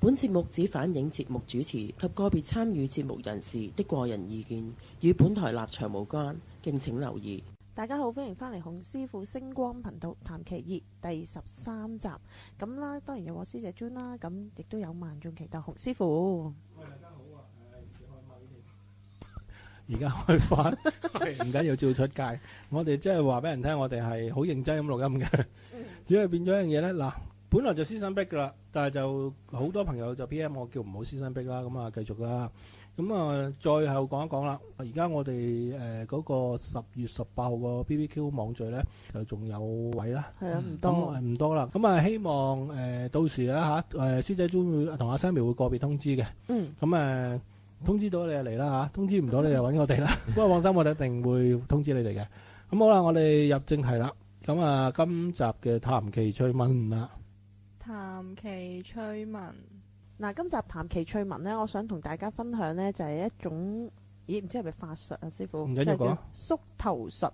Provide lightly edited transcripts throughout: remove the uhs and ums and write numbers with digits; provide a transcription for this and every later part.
本節目只反映節目主持及個別參與節目人士的個人意見，與本台立場無關，敬請留意。大家好，歡迎翻嚟洪師傅星光頻道談奇異第13集。咁啦，當然有我師姐 June 啦，咁亦都有萬眾期待洪師傅。喂，大家好啊！而家開翻，唔緊要照出街。我哋即係話俾人聽，我哋係好認真咁錄音嘅。只係變咗一樣嘢咧，嗱，本來就season break噶啦，但係就好多朋友就 PM 我叫唔好season break啦，咁啊繼續啦。咁啊，最後講一講啦。而家我哋嗰個10月18號個 BBQ 網聚咧，就仲有位啦。係啊，唔多啦。咁啊，希望到時啦嚇，師姐會同阿 Sammy 會個別通知嘅。咁通知到你就嚟啦嚇，通知唔到你就揾我哋啦。不過放心，我哋一定會通知你哋嘅。咁好啦，我哋入正題啦。咁啊，今集嘅談奇趣聞啦。談奇趣聞。嗱，今集談奇趣聞咧，我想同大家分享咧，就係一種，咦，唔知係咪法術啊，師傅？唔緊要講。縮頭術。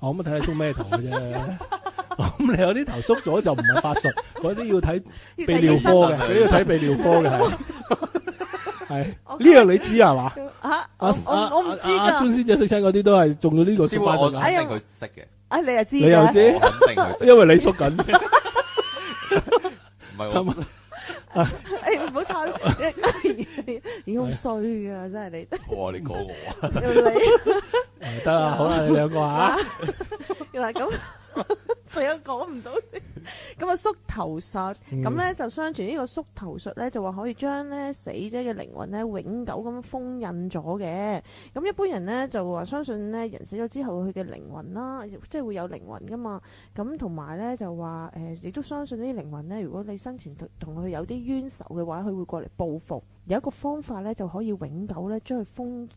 我咁睇你縮咩頭嘅啫。咁你有啲頭縮咗就唔係法術，嗰啲要睇泌尿科嘅，你要睇泌尿科嘅係。呢樣你知係嘛？我唔知㗎。阿尊師姐識親嗰啲都係中咗呢個縮法術。我肯定佢識嘅。你又知？你又知？我肯定佢識。因為你縮緊。唔係我。唔好吵，你好衰噶，真係你。哇！你講我你得啦，好啦，你兩個嚇。嗱咁，成日講唔到。咁啊，縮頭術咁咧就相傳呢個縮頭術咧就話可以將咧死者嘅靈魂咧永久咁封印咗嘅。咁一般人咧就話相信咧人死咗之後佢嘅靈魂啦，即係會有靈魂噶嘛。咁同埋咧就話亦都相信呢啲靈魂咧，如果你生前同佢有啲冤仇嘅話，佢會過嚟報復。有一個方法咧就可以永久咧將佢封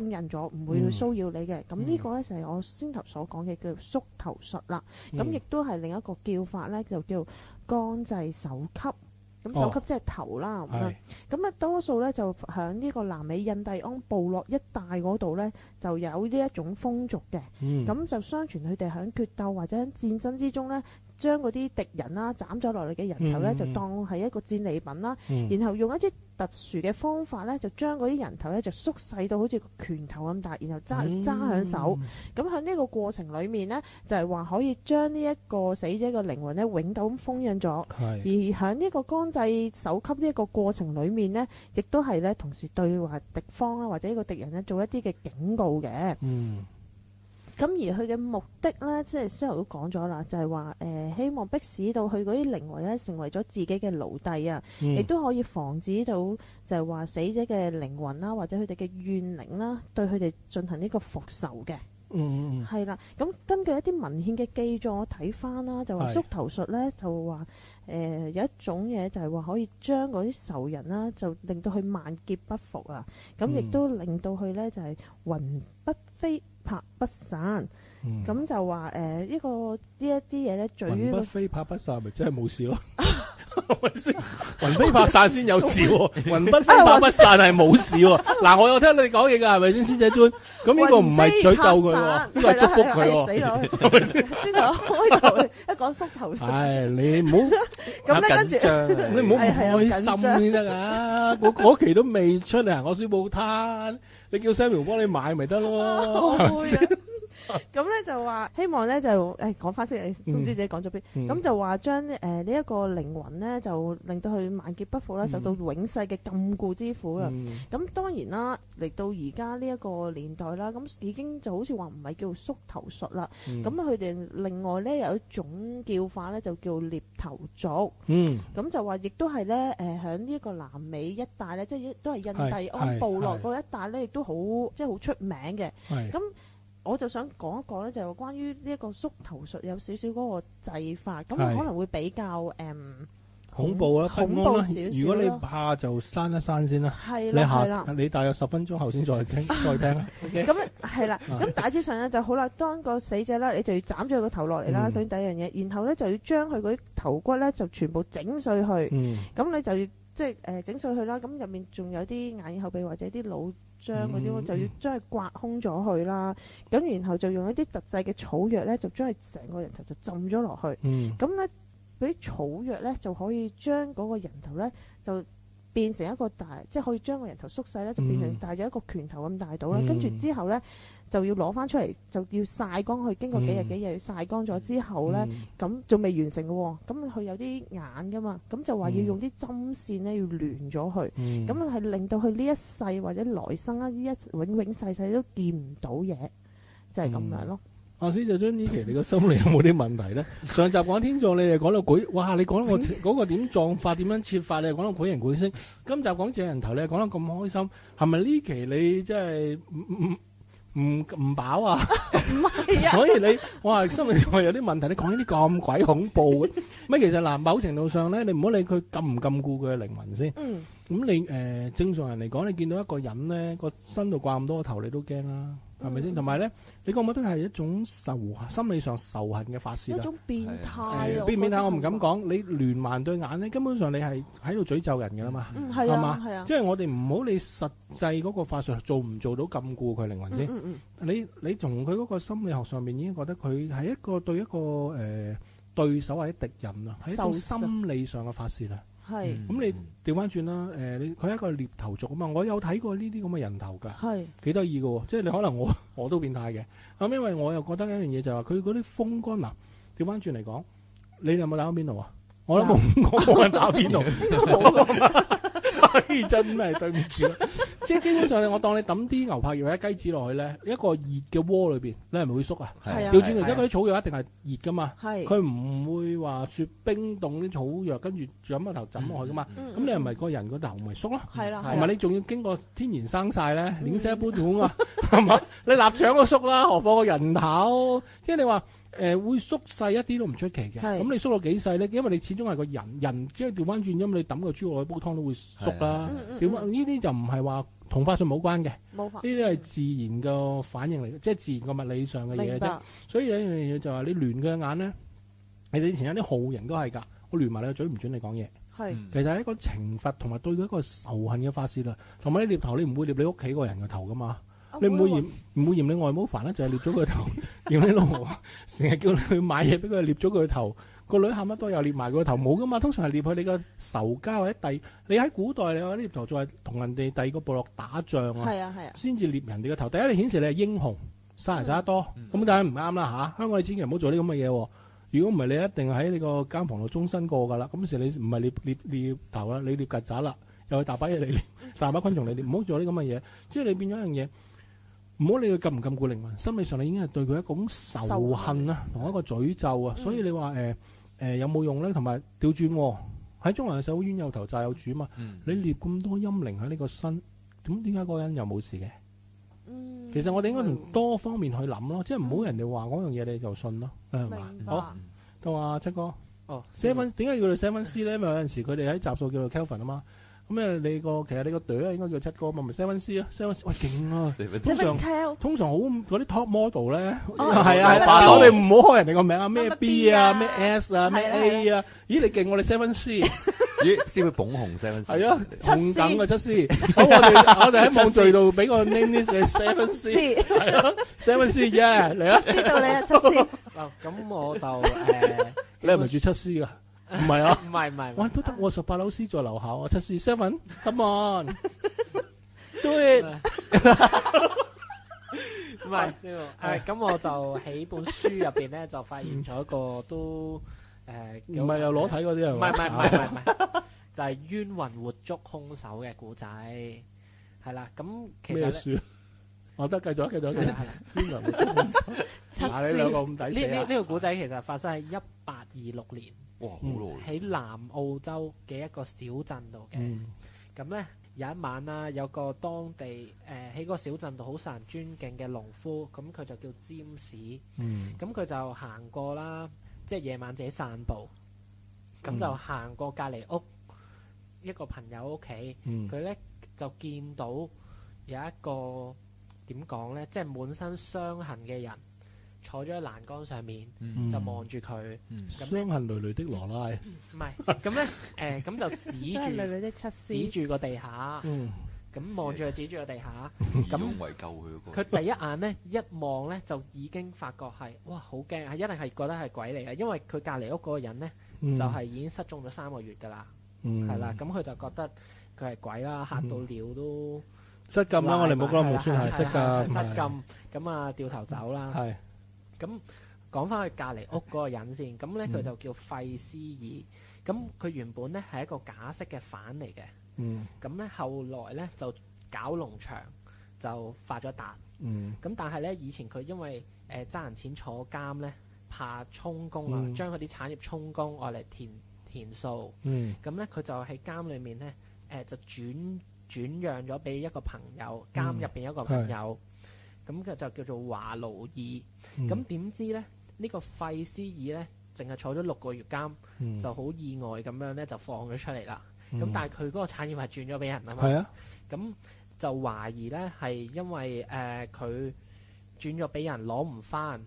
印咗，唔會去騷擾你嘅。咁呢個咧就係我先頭所講嘅叫縮頭術啦。咁亦都係另一個叫法咧，就叫乾祭首級。咁首級即係頭啦。咁多數咧就響呢個南美印第安部落一帶嗰度咧，就有呢一種風俗嘅。咁就相傳佢哋響決鬥或者喺戰爭之中咧，將嗰啲敵人啦斬咗落嚟嘅人頭咧，就當係一個戰利品啦。然後用一啲特殊嘅方法咧，就將嗰啲人頭咧就縮細到好似個拳頭咁大，然後揸喺手。咁喺呢個過程裡面咧，就係話可以將呢一個死者嘅靈魂咧永久咁封印咗。而喺呢個乾祭首級呢一個過程裡面咧，亦都係咧同時對話敵方啦或者呢個敵人咧做一啲嘅警告嘅。咁而佢嘅目的咧，即係先頭都講咗啦，就係話希望迫使到佢嗰啲靈魂咧成為咗自己嘅奴隸啊，亦都可以防止到就係話死者嘅靈魂啦，或者佢哋嘅怨靈啦，對佢哋進行呢個復仇嘅。係啦。咁根據一啲文獻嘅記載，我睇翻啦，就話縮頭術咧，就話有一種嘢就係話可以將嗰啲仇人啦，就令到佢萬劫不復啊。咁亦都令到佢咧就係魂不飛魄不散。咁就話呢一啲嘢咧，最魂不飛魄不散，咪真係冇事咯。魂飛魄散先有事喎，魂不飛魄不散係冇事喎。嗱，我有聽你講嘢㗎，係咪先，師姐尊？咁呢個唔係詛咒佢喎，呢個係祝福佢喎。死咗，係咪先？先頭開頭一講縮頭術。係你唔好咁緊張，你唔好唔開心先得㗎。嗰期都未出嚟，我書報攤，你叫 Samuel 幫你買咪得咯。咁咧就話希望咧就講翻先，都唔知自己講咗邊。咁就話將呢一個靈魂咧，就令到佢萬劫不復啦，受到永世嘅禁錮之苦啦。咁當然啦，嚟到而家呢一個年代啦，咁已經就好似話唔係叫縮頭術啦。咁佢哋另外咧有一種叫法咧，就叫獵頭族。咁就話亦都係咧喺呢一個南美一帶咧，即係都係印第安部落嗰一帶咧，亦都好即係好出名嘅。咁我就想講一講咧，就係關於呢一個縮頭術有少少嗰個祭法，咁可能會比較恐怖啦，恐怖少少。如果你怕就刪一刪先啦。係啦，你大約10分鐘後先再聽啦。咁係啦，咁大致上咧就好啦。當個死者啦，你就要斬咗佢個頭落嚟啦，首先第一樣嘢，然後咧就要將佢嗰啲頭骨咧就全部整碎去。咁你就要即係整碎佢啦。咁入面仲有啲眼耳口鼻或者啲腦將嗰啲就要將佢刮空咗佢啦，咁然後就用一啲特製嘅草藥咧，就將佢成個人頭就浸咗落去。咁咧嗰啲草藥咧就可以將嗰個人頭咧就變成一個大，即係可以將個人頭縮細咧，就變成大咗一個拳頭咁大到啦。跟住之後咧就要攞翻出嚟，就要曬乾佢。經過幾日幾夜曬乾咗之後咧，咁仲未完成嘅喎。咁佢有啲眼噶嘛，咁就話要用啲針線咧要亂咗佢。咁係令到佢呢一世或者來生啊，呢一永永世世都見唔到嘢，就係咁樣咯。阿師就將呢期你個心理有冇啲問題咧？上集講天葬，你哋講到鬼，哇！你講到我嗰個點葬法、點樣設法，你又講到鬼形鬼聲。今集講借人頭，你又講得咁開心，係咪呢期你真係唔飽啊？唔係啊！所以你哇心理上有啲問題，你講呢啲咁鬼恐怖嘅。乜其實嗱，某程度上咧，你唔好理佢禁唔禁錮佢嘅靈魂先。咁你正常人嚟講，你見到一個人咧個身度掛咁多個頭，你都驚啦。係咪先？同埋咧，你覺唔覺得係一種心理上仇恨嘅發泄啊？一種變態。變唔變態我唔敢講。你聯埋對眼咧，根本上你係喺度詛咒人㗎啦嘛。係嘛？係啊。即係我哋唔好理實際嗰個法術做唔做到禁錮佢靈魂先。你從佢嗰個心理學上面已經覺得佢係一個對一個對手或者敵人啊，係一種心理上嘅發泄啊。係。咁你調翻轉啦，佢係一個獵頭族啊嘛，我有睇過呢啲咁嘅人頭㗎，係幾得意㗎喎，即係你可能我都變態嘅，咁因為我又覺得一樣嘢就係話佢嗰啲風乾嗱，調翻轉嚟講，你哋有冇打過邊爐啊？我都冇人打邊爐，真係對唔住，即係基本上我當你抌啲牛柏葉或者雞子落去咧，一個熱嘅鍋裏邊，你係咪會縮啊？係啊，調轉嚟，因為嗰啲草藥一定係熱噶嘛，係佢唔會話雪冰凍啲草藥，跟住飲個頭枕落去噶嘛，咁你係咪個人個頭咪縮咯？係啦，同埋你仲要經過天然生曬咧，連寫一杯碗啊，係嘛？你臘腸都縮啦，何況個人頭？即係你話。會縮細一啲都唔出奇嘅，咁你縮到幾細咧？因為你始終係個人即係調翻轉，因為你抌個豬落去煲湯都會縮啦。調翻呢啲就唔係話同法術冇關嘅，呢啲係自然嘅反應嚟嘅，即係自然個物理上嘅嘢啫。所以有一樣嘢就係你亂嘅眼咧，其實以前有啲酷刑都係㗎，我亂埋你個嘴唔準你講嘢。其實係一個懲罰同埋對佢一個仇恨嘅發泄啦。同埋你獵頭，你唔會獵你屋企個人嘅頭㗎嘛。你唔會嫌你外母煩咧，就係獵咗佢頭，嫌你老婆成日叫你去買嘢俾佢獵咗佢頭，個女喊乜多又獵埋佢個頭，冇噶嘛。通常係獵去你個仇家或者你喺古代你話啲獵頭就係同人哋第二個部落打仗啊，先至獵人哋個頭。第一你顯示你係英雄，殺人殺得多，咁梗係唔啱啦嚇。香港你千祈唔好做啲咁嘅嘢喎。如果唔係你一定喺你個間房度終身過㗎啦。咁時你唔係獵頭啦，你獵曱甴啦，又係大把嘢你獵，大把昆蟲你獵，唔好做啲咁嘅嘢。即係你變咗一樣嘢。唔好理佢禁唔禁錮靈魂，心理上你已經係對佢一種仇恨啊，同一個詛咒啊，所以你話有冇用咧？同埋調轉喺中國人嘅社會，冤有頭債有主啊嘛。你獵咁多陰靈喺呢個身，咁點解嗰個人又冇事嘅？其實我哋應該從多方面去諗咯，即係唔好人哋話嗰樣嘢你就信咯，係嘛？好，到阿七哥，7點解叫佢7師咧？因為有陣時佢哋喺集數叫做 Kelvin 啊嘛。咁其實你個隊應該叫7哥嘛，咪7師啊，7師喂勁啊！通常好嗰啲 top model 咧，係我哋唔好開人哋個名啊，咩 B 啊，咩 S 啊，咩 A 啊，咦你勁我哋7師，咦先會捧紅7師，係啊，紅等嘅7師，好我哋喺網聚度俾個 name list 係7師，係啊，7師啫嚟啊，知道你啊7師，咁我就你係咪住7師噶？唔係啊，唔係，哇都得，我18樓師在樓下啊，7師 7，come on，do it，唔係，咁我就喺本書入邊咧就發現咗一個都唔係又裸體嗰啲係嘛？唔係，就係冤魂活捉兇手嘅故仔，係啦，咁其實咩書？我得繼續，冤魂活捉兇手，嗱你兩個咁抵死啊！呢個故仔其實發生喺1826年。喺南澳洲嘅一個小鎮度嘅，咁咧有一晚啦，有個當地喺個小鎮度好受人尊敬嘅農夫，咁佢就叫占士，咁佢就行過啦，即係夜晚自己散步，咁就行過隔離屋一個朋友屋企，佢咧就見到有一個點講咧，即係滿身傷痕嘅人。坐咗喺欄杆上面，就望住佢，傷痕累累的羅拉。唔係，咁咧，咁就指住個地下，咁望住佢指住個地下，咁佢第一眼咧一望咧就已經發覺係，哇好驚，係一定係覺得係鬼嚟嘅，因為佢隔離屋嗰個人咧就係已經失蹤咗3個月㗎啦，係啦，咁佢就覺得佢係鬼啦，嚇到尿都失禁啦，我哋冇講冇算係失禁，失禁，咁啊掉頭走啦。係，咁講翻去隔離屋嗰個人先，咁咧佢就叫費斯爾，咁佢原本咧係一個假釋嘅犯嚟嘅，咁咧後來咧就搞農場就發咗達，咁但係咧以前佢因為爭人錢坐監咧，怕充公啊，將佢啲產業充公愛嚟填數，咁咧佢就喺監裏面咧就轉讓咗俾一個朋友，監入邊一個朋友，咁佢就叫做華勞爾。咁點知咧呢個費斯爾咧，淨係坐咗6個月監，就好意外咁樣咧就放咗出嚟啦。咁但係佢嗰個產業係轉咗俾人啊嘛。咁就懷疑咧係因為佢轉咗俾人攞唔翻，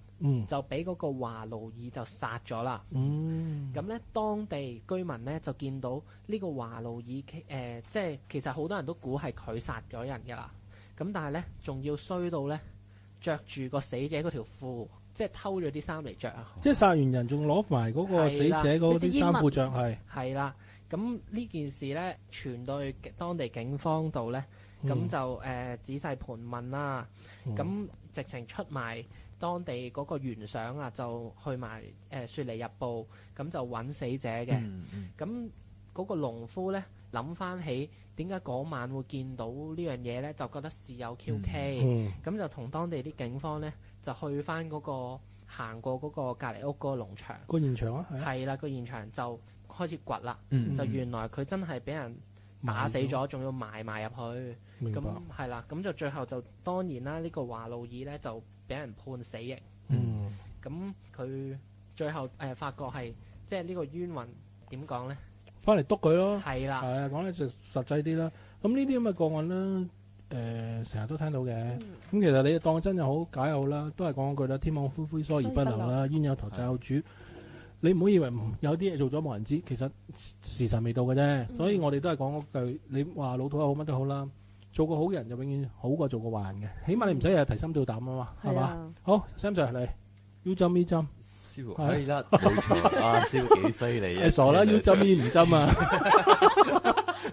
就俾嗰個華勞爾就殺咗啦。咁咧當地居民咧就見到呢個華勞爾即係其實好多人都估係佢殺咗人㗎啦。咁但係咧仲要衰到咧着住個死者嗰條褲，即係偷咗啲衫嚟着啊！即係殺完人仲攞埋嗰個死者嗰啲衫褲着，係啦。咁呢件事咧傳到去當地警方度咧，咁就仔細盤問啦。咁直情出埋當地嗰個原相啊，就去埋雪梨日報，咁就揾死者嘅。咁嗰個農夫咧諗翻起點解嗰晚會見到呢樣嘢咧，就覺得事有蹊蹺。咁就同當地啲警方咧就去翻嗰個行過嗰個隔離屋嗰個農場個現場啊，係啦，個現場就開始掘啦。就原來佢真係俾人打死咗，仲要埋入去。咁係啦，咁就最後就當然啦，呢個華路爾咧就俾人判死刑。咁佢最後發覺係即係呢個冤魂點講咧？翻嚟督佢咯。係啦，係啊，講得就實際啲啦。咁呢啲咁嘅個案咧，成日都聽到嘅。咁其實你當真又好，假又好啦，都係講句啦，天網恢恢，疏而不漏啦，冤有頭債有主。你唔好以為有啲嘢做咗冇人知，其實時辰未到嘅啫。所以我哋都係講嗰句，你話老土又好，乜都好啦。做個好人就永遠好過做個壞人嘅，起碼你唔使日日提心吊膽啊嘛，係嘛？好 ，Sam Sir 嚟 ，U 針 V 針，係啦，冇錯，阿蕭幾犀利啊！傻啦 ，U 針 V 唔針啊！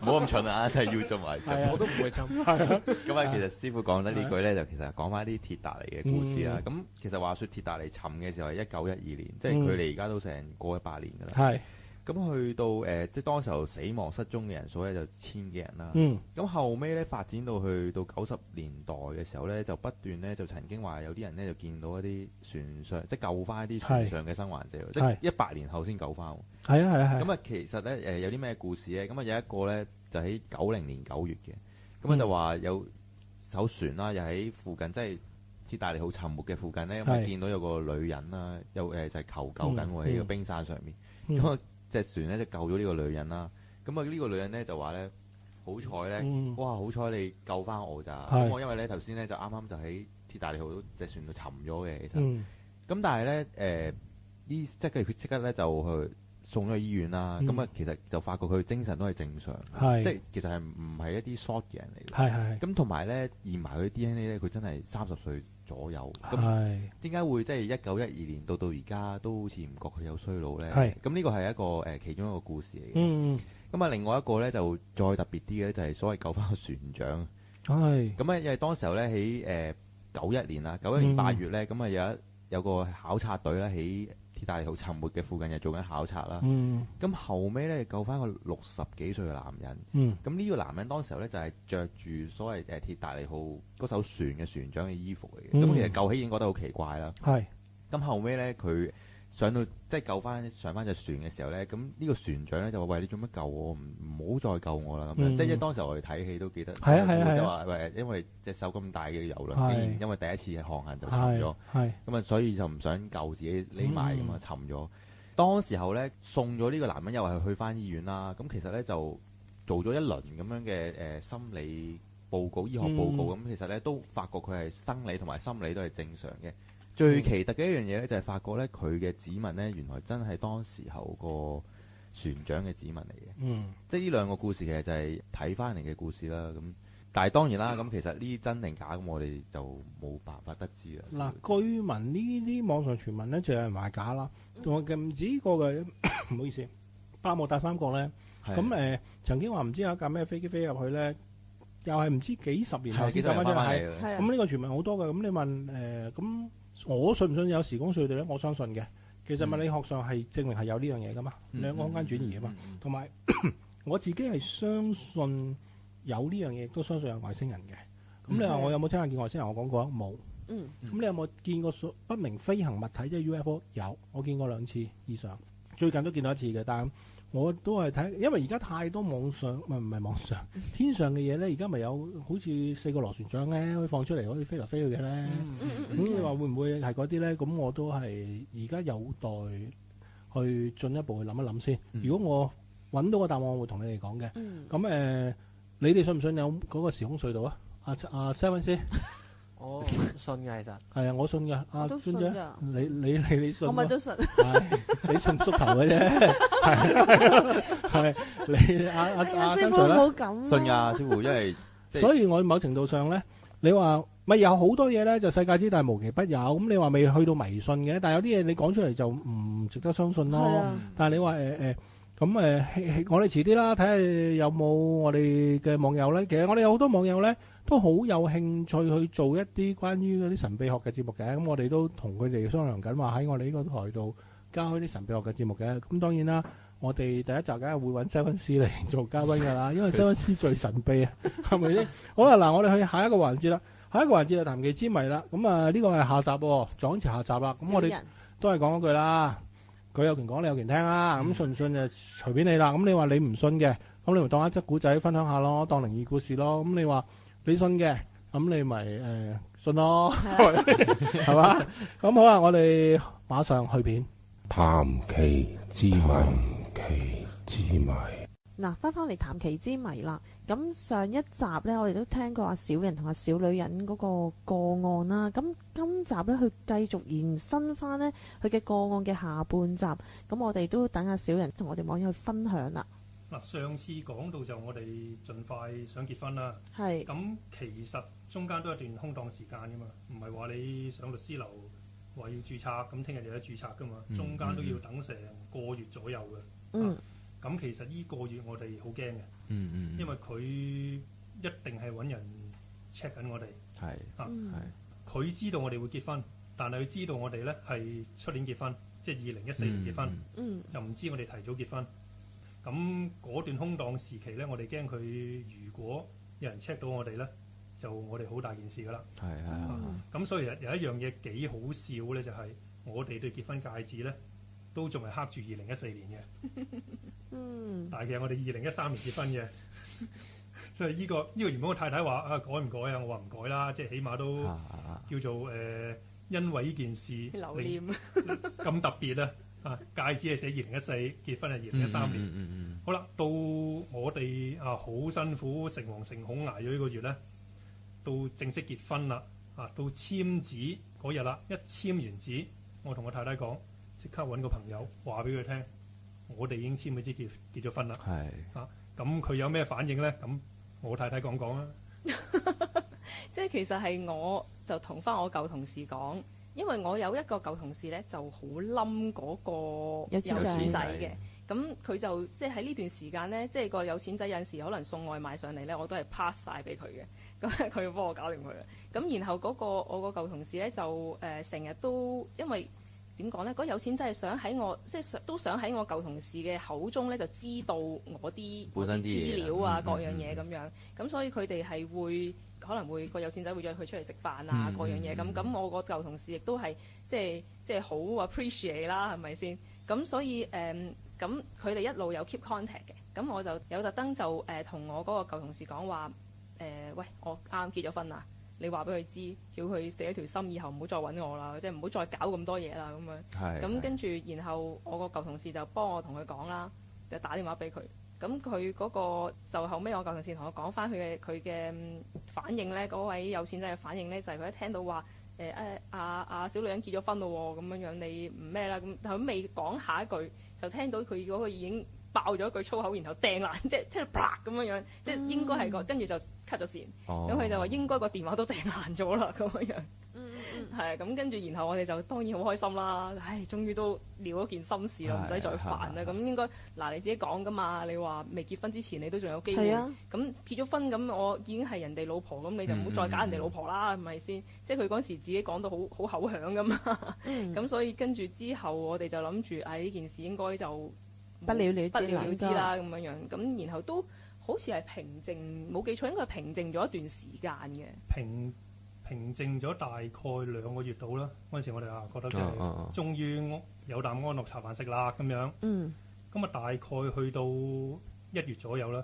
唔好咁蠢啊！真係 U 針埋針，我都唔會針。咁啊，其實師傅講得呢句咧，就其實講翻啲鐵達尼嘅故事啦。咁其實話說鐵達尼沉嘅時候係1912年，即係距離而家都成過100年㗎啦。係。咁去到即係當時候死亡失蹤嘅人數咧就1000幾人啦。咁後尾咧發展到去到90年代嘅時候咧，就不斷咧就曾經話有啲人咧就見到一啲船上，即係救翻一啲船上嘅生還者，即係100年後先救翻。係啊係啊係。咁啊其實咧有啲咩故事咧？咁啊有一個咧就喺90年9月嘅，咁啊就話有艘船啦，又喺附近，即係鐵達尼號沉沒嘅附近咧，咁啊見到有個女人啦，就係求救緊喎喺個冰山上面，咁啊。隻船咧就救咗呢個女人啦，咁啊呢個女人咧就話咧好彩咧，哇好彩你救翻我咋，咁我因為咧頭先咧就啱啱就喺鐵達尼號隻船度沉咗嘅，其實，咁但係咧即係佢即刻咧就去送咗去醫院啦，咁啊其實就發覺佢精神都係正常，即係其實係唔係一啲 short 嘅人嚟嘅，咁同埋咧驗埋佢 DNA 咧，佢真係30歲左右，咁點解會即係1912年到而家都好似唔覺佢有衰老咧？咁呢個係一個其中一個故事嚟嘅。咁啊，另外一個咧就再特別啲嘅咧，就係所謂救翻個船長。咁啊，因為當時候咧喺91年啦，91年8月咧，咁啊有個考察隊咧喺鐵達尼號沉沒嘅附近又做緊考察啦。咁後尾咧救翻個60幾歲嘅男人。咁呢個男人當時候咧就係着住所謂鐵達尼號嗰艘船嘅船長嘅衣服嚟嘅。咁其實救起已經覺得好奇怪啦。咁後尾咧佢上到即係上翻隻船嘅時候咧，咁呢個船長咧就話：喂，你做乜救我？唔好再救我啦！咁樣即係當時我哋睇戲都記得。就話喂，因為隻手咁大嘅油輪，竟然因為第一次航行就沉咗。咁啊，所以就唔想救自己匿埋咁啊，沉咗。當時候咧送咗呢個男人又係去翻醫院啦。咁其實咧就做咗一輪咁樣嘅心理報告、醫學報告。咁其實咧都發覺佢係生理同埋心理都係正常嘅。最奇特嘅一樣嘢咧，就係發覺咧佢嘅指紋咧，原來真係當時候個船長嘅指紋嚟嘅。即係呢兩個故事其實就係睇翻嚟嘅故事啦。咁但係當然啦，咁其實呢啲真定假，咁我哋就冇辦法得知啦。嗱，據聞呢啲網上傳聞咧，就有人話假啦，同埋唔止個嘅，唔好意思，百慕達三角咧，咁曾經話唔知有一架咩飛機飛入去咧，又係唔知幾十年後先走翻出嚟。咁呢個傳聞好多嘅，咁你問咁我信唔信有時光隧道咧？我相信嘅。其實物理學上係證明係有呢樣嘢噶嘛，兩個空間轉移啊嘛，同埋我自己係相信有呢樣嘢，亦都相信有外星人嘅。咁你話我有冇親眼見外星人？我講過冇。咁你有冇見過不明飛行物體即係 UFO？有，我見過2次以上，最近都見到1次嘅，但係我都係睇，因為而家太多網上唔係網上天上嘅嘢咧，而家咪有好似4個螺旋槳咧，可以放出嚟可以飛嚟飛去嘅咧。咁你話會唔會係嗰啲咧？咁我都係而家有待去進一步去諗一諗先。如果我揾到個答案，我會同你哋講嘅。咁你哋信唔信有嗰個時空隧道啊？阿 Seven 師，我信嘅，其實係啊，我信嘅。阿尊姐，你信？我咪都信。你信縮頭嘅啫，係你阿師傅冇咁信㗎，師傅，因為所以我某程度上咧，你話咪有好多嘢咧，就世界之大無奇不有。咁你話未去到迷信嘅，但係有啲嘢你講出嚟就唔值得相信咯。但係你話咁我哋遲啲啦，睇下有冇我哋嘅網友咧。其實我哋有好多網友咧，都好有興趣去做一啲關於嗰啲神秘學嘅節目嘅。咁我哋都同佢哋商量緊，話喺我哋呢個台度加開啲神秘學嘅節目嘅。咁當然啦，我哋第一集梗係會揾7分師嚟做嘉賓㗎啦，因為7分師最神秘啊，係咪先？好啦，嗱，我哋去下一個環節啦。下一個環節就談奇之謎啦。咁呢個係下集喎，撞前下集啦。咁我哋都係講嗰句啦。佢有權講，你有權聽啦。咁信唔信就隨便你啦。咁你話你唔信嘅，咁你咪當一則古仔分享下咯，當靈異故事咯。咁你話你信嘅，咁你咪信咯，係嘛？咁好啦，我哋馬上去片。談奇之謎，奇之謎。嗱，翻嚟談奇之謎啦。咁上一集呢，我哋都聽過阿小人同阿小女人嗰個個案啦。咁今集呢，佢繼續延伸翻呢佢嘅個案嘅下半集。咁我哋都等阿小人同我哋網友去分享啦。嗱，上次講到就我哋盡快想結婚啦。係。咁其實中間都有一段空檔時間噶嘛，唔係話你上律師樓話要註冊，咁聽日就有得註冊噶嘛。中間都要等成個月左右嘅。咁其實呢個月我哋好驚嘅，因為佢一定係揾人 check 緊我哋。佢知道我哋會結婚，但係佢知道我哋咧係出年結婚，即係2014年結婚，就唔知我哋提早結婚。咁嗰段空檔時期咧，我哋驚佢如果有人 check 到我哋咧，就我哋好大件事噶啦。咁所以有一樣嘢幾好笑咧，就係我哋對結婚戒指咧都仲係刻住2014年嘅。但係其實我哋2013年結婚嘅，所以呢個原本我太太話改唔改啊？我話唔改啦，即係起碼都叫做因為呢件事留念咁特別啊！戒指係寫2014，結婚係2013年。好啦，到我哋好辛苦誠惶誠恐捱咗呢個月咧，到正式結婚啦，到簽紙嗰日啦，一簽完紙，我同我太太講，即刻揾個朋友話俾佢聽。我哋已經簽咗支結咗婚啦。咁佢有咩反應咧？咁我太太講啊。即係其實係我就同翻我舊同事講，因為我有一個舊同事咧就好冧嗰個有錢仔嘅。咁佢就即係喺呢段時間咧，即係個有錢仔有陣時可能送外賣上嚟咧，我都係 pass 晒俾佢嘅。咁佢要幫我搞掂佢啦。咁然後我個舊同事咧就成日都因為。點講咧？嗰有錢真係想喺我，即係都想喺我舊同事嘅口中咧，就知道我啲資料啊，各樣嘢咁樣。咁所以佢哋係可能會個有錢仔會約佢出嚟食飯啊，各樣嘢咁。我個舊同事亦都係即係好 appreciate 啦，係咪先？咁所以咁佢哋一路有 keep contact 嘅。咁我就有特登就同我嗰個舊同事講話喂，我啱結咗婚啦。你話俾佢知，叫佢死一條心，以後唔好再揾我啦，即係唔好再搞咁多嘢啦咁樣。咁跟住，然後我個舊同事就幫我同佢講啦，就打電話俾佢。咁佢嗰個就後尾我舊同事同我講翻佢嘅反應咧，嗰位有錢仔嘅反應咧，就係佢一聽到話阿小女人結咗婚咯喎，咁樣你唔咩啦？咁後尾未講下一句，就聽到佢嗰個已經爆咗一句粗口，然後掟爛，即係聽到啪咁樣樣，即係應該係跟住就 cut 咗線。咁佢就話應該個電話都掟爛咗啦咁樣樣。係啊，咁跟住然後我哋就當然好開心啦，唉，終於都聊咗件心事啦，唔使再煩啦。咁應該嗱你自己講噶嘛，你話未結婚之前你都仲有機會，咁結咗婚咁我已經係人哋老婆，咁你就唔好再揀人哋老婆啦，係咪先？即係佢嗰時自己講到好口響噶嘛，咁所以跟住之後我哋就諗住，呢件事應該就不了了之啦咁樣樣，咁然後都好似係平靜，冇記錯應該係平靜咗一段時間嘅。平靜咗大概2個月到啦，嗰陣時我哋覺得終於有啖安樂茶飯食啦咁樣。咁大概去到1月左右啦，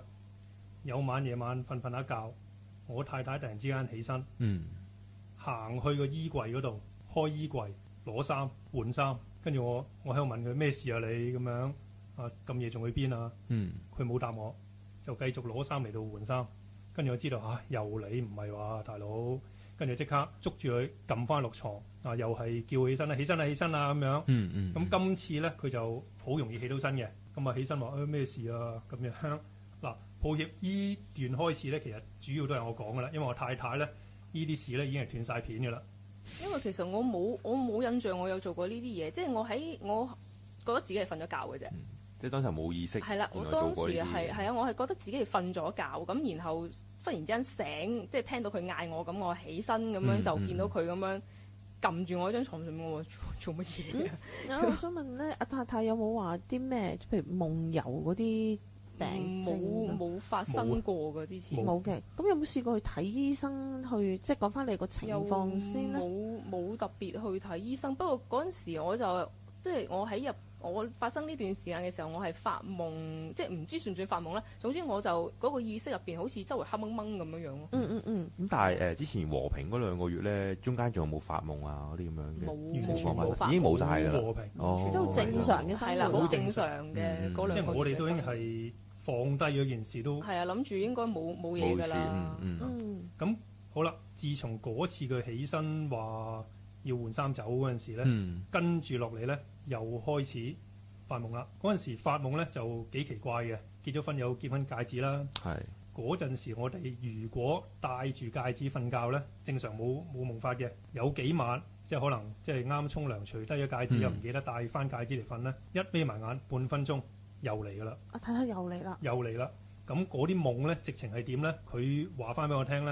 有晚夜晚瞓下覺，我太太突然之間起身，行去個衣櫃嗰度開衣櫃攞衫換衫，跟住我喺度問佢咩事啊你咁樣咁夜仲去邊啊？佢冇答我，就繼續攞衫嚟到換衫，跟住我知道又你唔係話大佬。跟住即刻捉住佢撳翻落床，又係叫起身啦，起身啦，起身啦咁樣。咁今次咧佢就好容易起到身嘅，咁起身話咩事啊咁樣。嗱，抱歉，依段開始咧其實主要都係我講噶啦，因為我太太咧呢啲事咧已經係斷晒片噶啦。因為其實我冇印象我有做過呢啲嘢，即係我覺得自己係瞓咗覺嘅啫。即係當時冇意識。係啦，我當時係我係覺得自己係瞓咗覺，咁然後忽然之間醒，即係聽到佢嗌我，咁我起身咁樣就見到佢咁樣撳住我喺張床上面，我做乜嘢？我想問咧，阿太太有冇話啲咩，譬如夢遊嗰啲病症？冇發生過㗎之前。冇嘅。咁有冇試過去睇醫生去，即係講翻你個情況先咧？冇特別去睇醫生，不過嗰陣時我就即係我發生呢段時間嘅時候，我係發夢，即係唔知算唔算發夢咧。總之我就嗰個意識入邊好似周圍黑掹掹咁樣樣咯。咁但係之前和平嗰2個月咧，中間仲有冇發夢啊嗰啲咁樣嘅？冇已經冇晒㗎啦。和平，即係好正常嘅，係啦，好正常嘅嗰2個月。即係我哋都已經係放低嗰件事都。係啊，諗住應該冇嘢㗎啦。咁好啦，自從嗰次佢起身話要換衫走嗰陣時咧，跟住落嚟咧。又開始發夢啦！嗰陣時發夢咧就幾奇怪嘅，結咗婚有結婚戒指啦。嗰陣時我哋如果戴住戒指瞓覺咧，正常冇夢法嘅。有幾晚即係可能即係啱沖涼，除低咗戒指又唔記得戴翻戒指嚟瞓咧，一眯埋眼半分鐘又嚟噶啦。阿太太又嚟啦！又嚟啦！咁嗰啲夢咧，直情係點咧？佢話翻俾我聽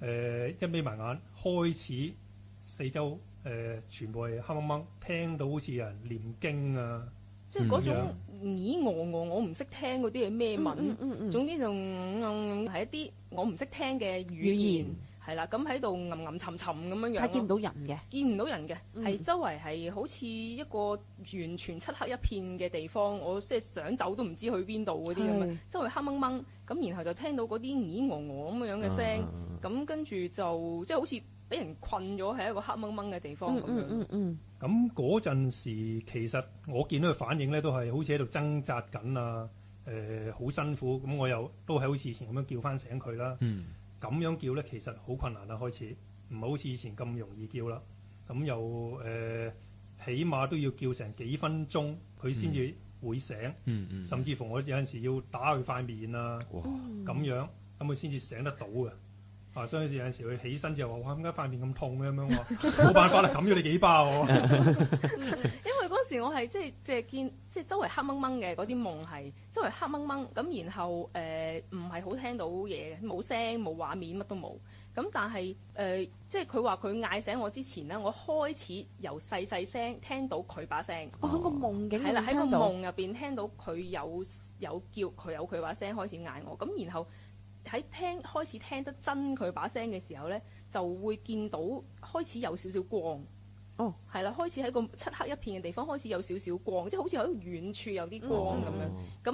咧，一眯埋眼開始四周。全部係黑掹掹，聽到好似有人念經啊，即係嗰種我唔識聽嗰啲係咩文，總之就係一啲我唔識聽嘅語言，係啦，咁喺度吟沉沉咁樣樣。係見唔到人嘅，見唔到人嘅，係周圍係好似一個完全漆黑一片嘅地方，我即係想走都唔知去邊度嗰啲咁嘅，周圍黑掹掹，咁然後就聽到嗰啲咁樣嘅聲，咁跟住就即係好似俾人困咗喺一個黑掹掹嘅地方咁樣。咁嗰陣時，其實我見到佢反應咧，都係好似喺度掙扎緊啊，好辛苦。咁我又都係好似以前咁樣叫翻醒佢啦。咁樣叫咧，其實好困難啦，開始唔係好似以前咁容易叫啦。咁又起碼都要叫成幾分鐘，佢先至會醒。甚至乎我有陣時要打佢塊面啊，咁樣咁佢先至醒得到嘅。所以有陣時佢起身之後話：哇，點解塊面咁痛嘅咁樣？冇辦法啦，冚咗你幾巴喎。因為嗰時我係即係見即係周圍黑掹掹嘅嗰啲夢係周圍黑掹掹咁，然後唔係好聽到嘢嘅，冇聲冇畫面乜都冇。咁但係即係佢話佢嗌醒我之前咧，我開始由細細聲聽到佢把聲。喺個夢境係啦，喺個夢入邊聽到佢有叫佢有佢把聲開始嗌我。咁然後喺開始聽得真佢把聲嘅時候咧，就會見到開始有少少光。係啦，開始喺個漆黑一片嘅地方開始有少少光，即係好似喺遠處有啲光咁樣。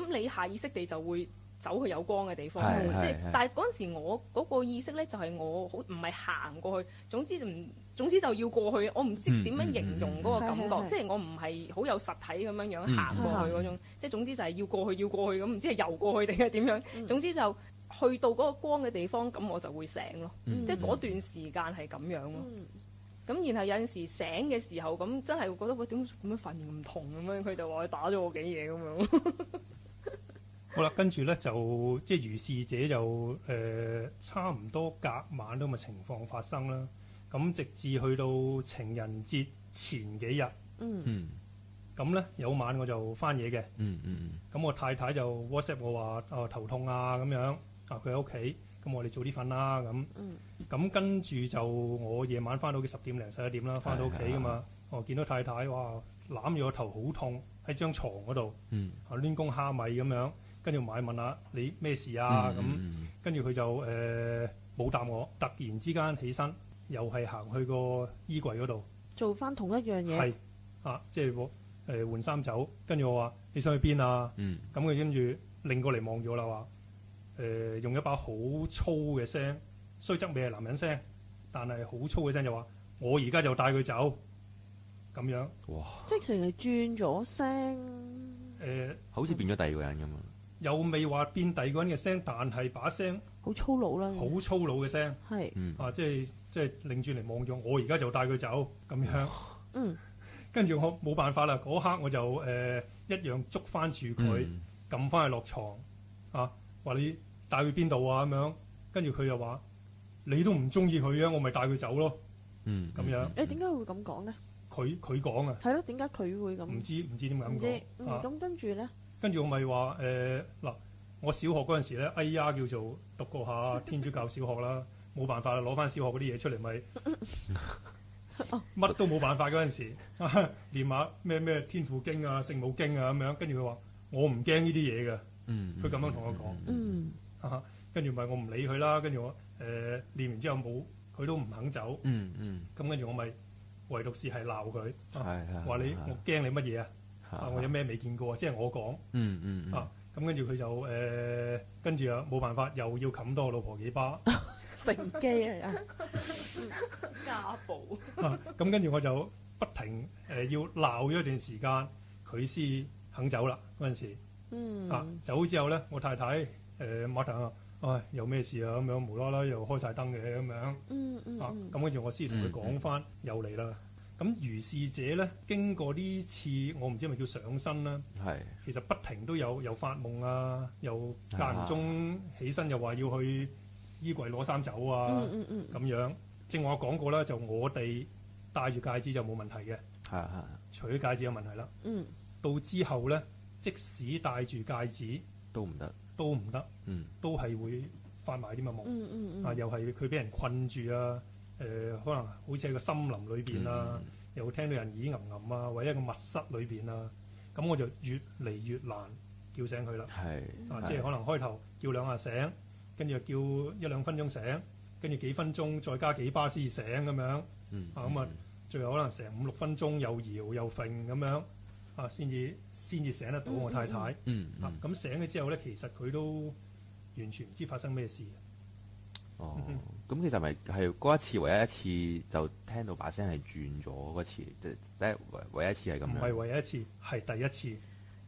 咁你下意識地就會走去有光嘅地方。即係，但係嗰陣時我嗰個意識咧，就係我好唔係行過去，總之就要過去。我唔知點樣形容嗰個感覺，即係我唔係好有實體咁樣行過去嗰種。即係總之就係要過去咁，唔知係游過去定係點樣。總之就去到嗰個光嘅地方，咁我就會醒咯。即係嗰段時間係咁樣咯。咁然後有陣時醒嘅時候，咁真係會覺得喂，點解咁樣塊面咁痛咁樣？佢就話佢打咗我幾嘢咁樣。好啦，跟住咧就即係如是者就差唔多隔晚都咁嘅情況發生啦。咁直至去到情人節前幾日，咁咧有晚我就翻嘢嘅，咁我太太就 WhatsApp 我話頭痛啊咁樣，佢喺屋企，咁我哋早啲瞓啦咁。咁跟住就我夜晚翻到嘅10點零11點啦，翻到屋企噶嘛，我見到太太哇攬住個頭好痛喺張床嗰度，攣弓蝦米咁樣，跟住埋問下你咩事啊咁，跟住佢就冇答我，突然之間起身，又係行去個衣櫃嗰度做翻同一樣嘢，係即係換衫走，跟住我話你想去邊啊？咁佢跟住擰過嚟望住我啦，話用一把好粗嘅聲，雖則未係男人聲，但係好粗嘅聲就話我而家就帶佢走咁樣。哇！即係成日轉咗聲，好似變咗第二個人咁啊！又未話變第二個人嘅聲，但係把聲好粗魯啦，好粗魯嘅聲，係即係擰轉嚟望住我而家就帶佢走咁樣。跟住我冇辦法啦，嗰刻我就一樣捉翻住佢，撳翻佢落床話你帶佢邊度啊咁樣。跟住佢又話你都唔中意佢啊，我咪帶佢走咯。咁樣點解會咁講咧？佢講啊，係咯，點解佢會咁？唔知點解咁講。咁跟住咧？跟住我咪話嗱，我小學嗰陣時咧，哎呀叫做讀過下天主教小學啦，冇辦法啦，攞翻小學嗰啲嘢出嚟咪乜都冇辦法嗰陣時，唸下咩天父經啊、聖母經啊咁樣。跟住佢話我唔驚呢啲嘢嘅，佢咁樣同我講。跟住咪我唔理佢啦。跟住我唸完之後冇，佢都唔肯走。咁跟住我咪唯獨是係鬧佢，話你我驚你乜嘢啊？我有咩未見過啊？即係我講。咁跟住佢就跟住冇辦法，又要冚多我老婆幾巴。乘機啊！家暴。咁跟住我就不停要鬧咗一段時間，佢先肯走啦嗰陣時。走之後咧，我太太馬騰啊，有咩事啊咁樣，無啦啦又開晒燈嘅咁樣。咁跟住我先同佢講翻，又嚟啦。咁如是者咧，經過呢次我唔知係咪叫上身啦，其實不停都有發夢啊，又間唔中起身又話要去衣櫃攞衫走啊，咁樣。正話我講過啦，就我哋戴住戒指就冇問題嘅，除咗戒指有問題啦。到之後咧，即使戴住戒指都唔得，都係會發埋啲乜夢。又係佢俾人困住啊，可能好似喺個森林裏邊啊，又聽到人耳吟吟啊，或者一個密室裏邊啊，咁我就越嚟越難叫醒佢啦。即係可能開頭叫2下醒，跟住又叫1-2分鐘醒，跟住幾分鐘再加幾巴先醒咁樣。咁最後可能成5-6分鐘又搖又揈咁樣先至醒得到我太太。咁醒咗之後咧，其實佢都完全唔知發生咩事。咁其實咪係嗰一次唯一一次就聽到把聲係轉咗嗰次，即係唯一一次係咁樣。唔係唯一一次，係第一次。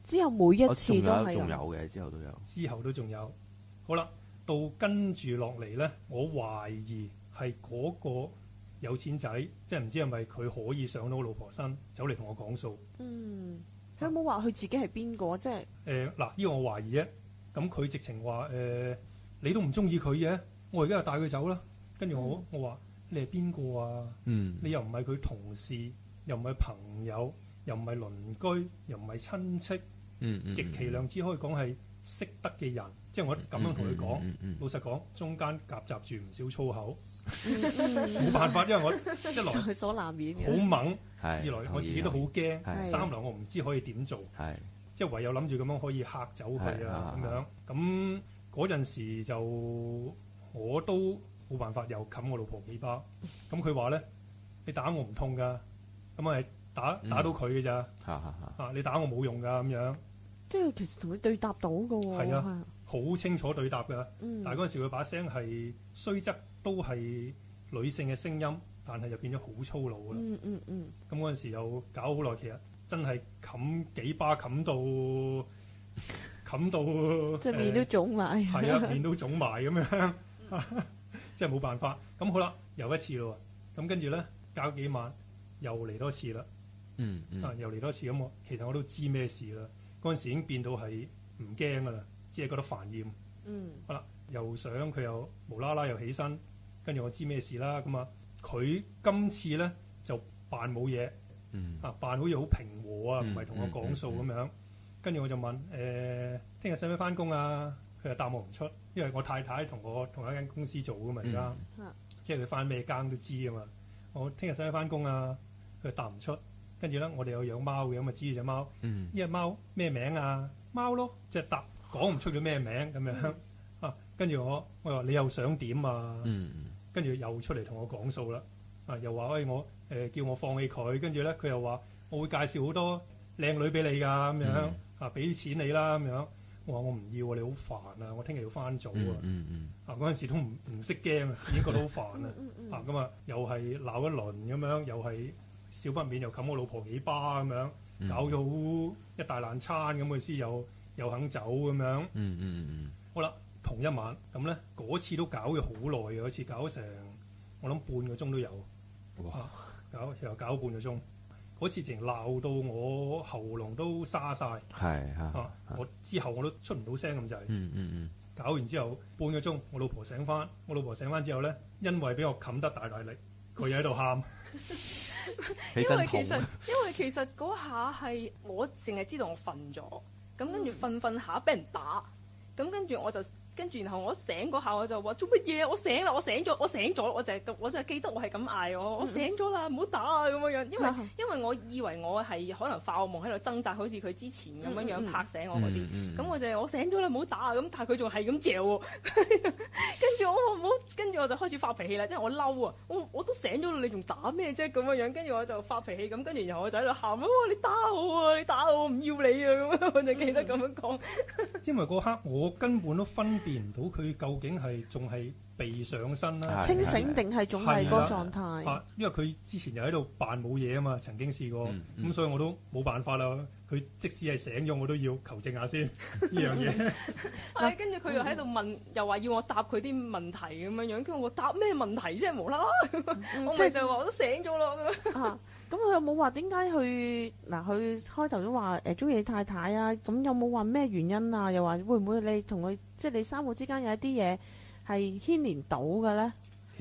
之後每一次都係。仲有嘅，之後都有。之後都仲有。好啦，到跟住落嚟咧，我懷疑係嗰個有錢仔，即係唔知係咪佢可以上到我老婆身，走嚟同我講數。佢有冇話佢自己係邊個？即係嗱，呢個我懷疑啫。咁佢直情話你都唔中意佢嘅，我而家就帶佢走啦。跟住我話你係邊個啊？你又唔係佢同事，又唔係朋友，又唔係鄰居，又唔係親戚，極其量只可以講係識得嘅人。即係我咁樣同佢講，老實講，中間夾雜住唔少粗口，冇辦法，因為我一來所難免嘅，好猛，二來我自己都好驚，三來我唔知可以點做，即係唯有諗住咁樣可以嚇走佢啊咁樣。咁嗰陣時就我都冇辦法，又冚我老婆幾巴。咁佢話咧：你打我唔痛㗎，咁係打到佢嘅咋？你打我冇用㗎咁樣。即係其實同佢對答到㗎喎。係啊，好清楚對答㗎。但係嗰陣時佢把聲係雖則都係女性嘅聲音，但係就變咗好粗魯啦。咁嗰陣時又搞好耐，其實真係冚幾巴冚到即係面都腫埋。係啊，面都腫埋咁樣。即係冇辦法，咁好啦，又一次咯，咁跟住咧，隔咗幾晚又嚟多次啦，又嚟多次，咁其實我都知咩事啦，嗰陣時已經變到係唔驚噶啦，只係覺得煩厭。好啦，又想佢又無啦啦又起身，跟住我知咩事啦。咁啊，佢今次咧就扮冇嘢，扮好似好平和啊，唔係同我講數咁樣。跟住我就問聽日使唔使翻工啊？佢又答我唔出，因為我太太同我同一間公司做噶嘛，而家即係佢翻咩更都知啊嘛。我聽日使唔使翻工啊？佢答唔出。跟住咧，我哋有養貓嘅，咁啊知隻貓。呢隻貓咩名啊？貓咯，即係答講唔出佢咩名咁樣啊。跟住我話你又想點啊？跟住又出嚟同我講數啦。啊，又話我叫我放棄佢。跟住咧，佢又話我會介紹好多靚女俾你㗎咁樣啊，俾啲錢你啦咁樣。我話我唔要啊，你好煩啊！我聽日要翻早啊。啊，嗰陣時都唔識驚啊，已經覺得好煩啊。啊，咁啊又係鬧一輪咁樣，又係少不免又冚我老婆幾巴咁樣，搞咗好一大爛餐咁，佢先又肯走咁樣。好啦，同一晚咁咧，嗰次都搞咗好耐嘅，嗰次搞成我諗半個鐘都有。哇！又搞半個鐘。嗰次直情鬧到我喉嚨都沙晒，我之後我都出唔到聲咁滯。搞完之後半個鐘，我老婆醒翻。我老婆醒翻之後咧，因為俾我冚得大力，佢又喺度喊。因為其實嗰下係我淨係知道我瞓咗，咁跟住瞓下俾人打，咁跟住我就。跟住然後我醒嗰下我就話做乜嘢？我醒啦！我醒咗！我就係記得我係咁嗌我醒咗啦！唔好打啊咁樣，因為我以為我係可能發惡夢喺度掙扎，好似佢之前咁樣拍醒我嗰啲。咁我醒咗啦，唔好打啊！咁但係佢仲係咁嚼喎。跟住我唔好，跟住我就開始發脾氣啦，即係我嬲啊！我都醒咗啦，你仲打咩啫咁樣？跟住我就發脾氣咁，跟住然後我就喺度喊啊！你打我啊！你打我唔要你啊！咁樣我就記得咁樣講。因為嗰刻我根本都分辨唔到佢究竟係仲係被上身啦，清醒定係仲係嗰個狀態。因為佢之前又喺度扮冇嘢啊嘛，曾經試過，咁所以我都冇辦法啦。佢即使係醒咗，我都要求證下先呢樣嘢。跟住佢又喺度問，又話要我答佢啲問題咁樣樣，跟住我答咩問題啫？無啦啦，我咪就話我都醒咗咯。咁佢有冇話點解去嗱？佢開頭都話中意你太太啊，咁有冇話咩原因啊？又話會唔會你同佢即係你三個之間有一啲嘢係牽連到嘅咧？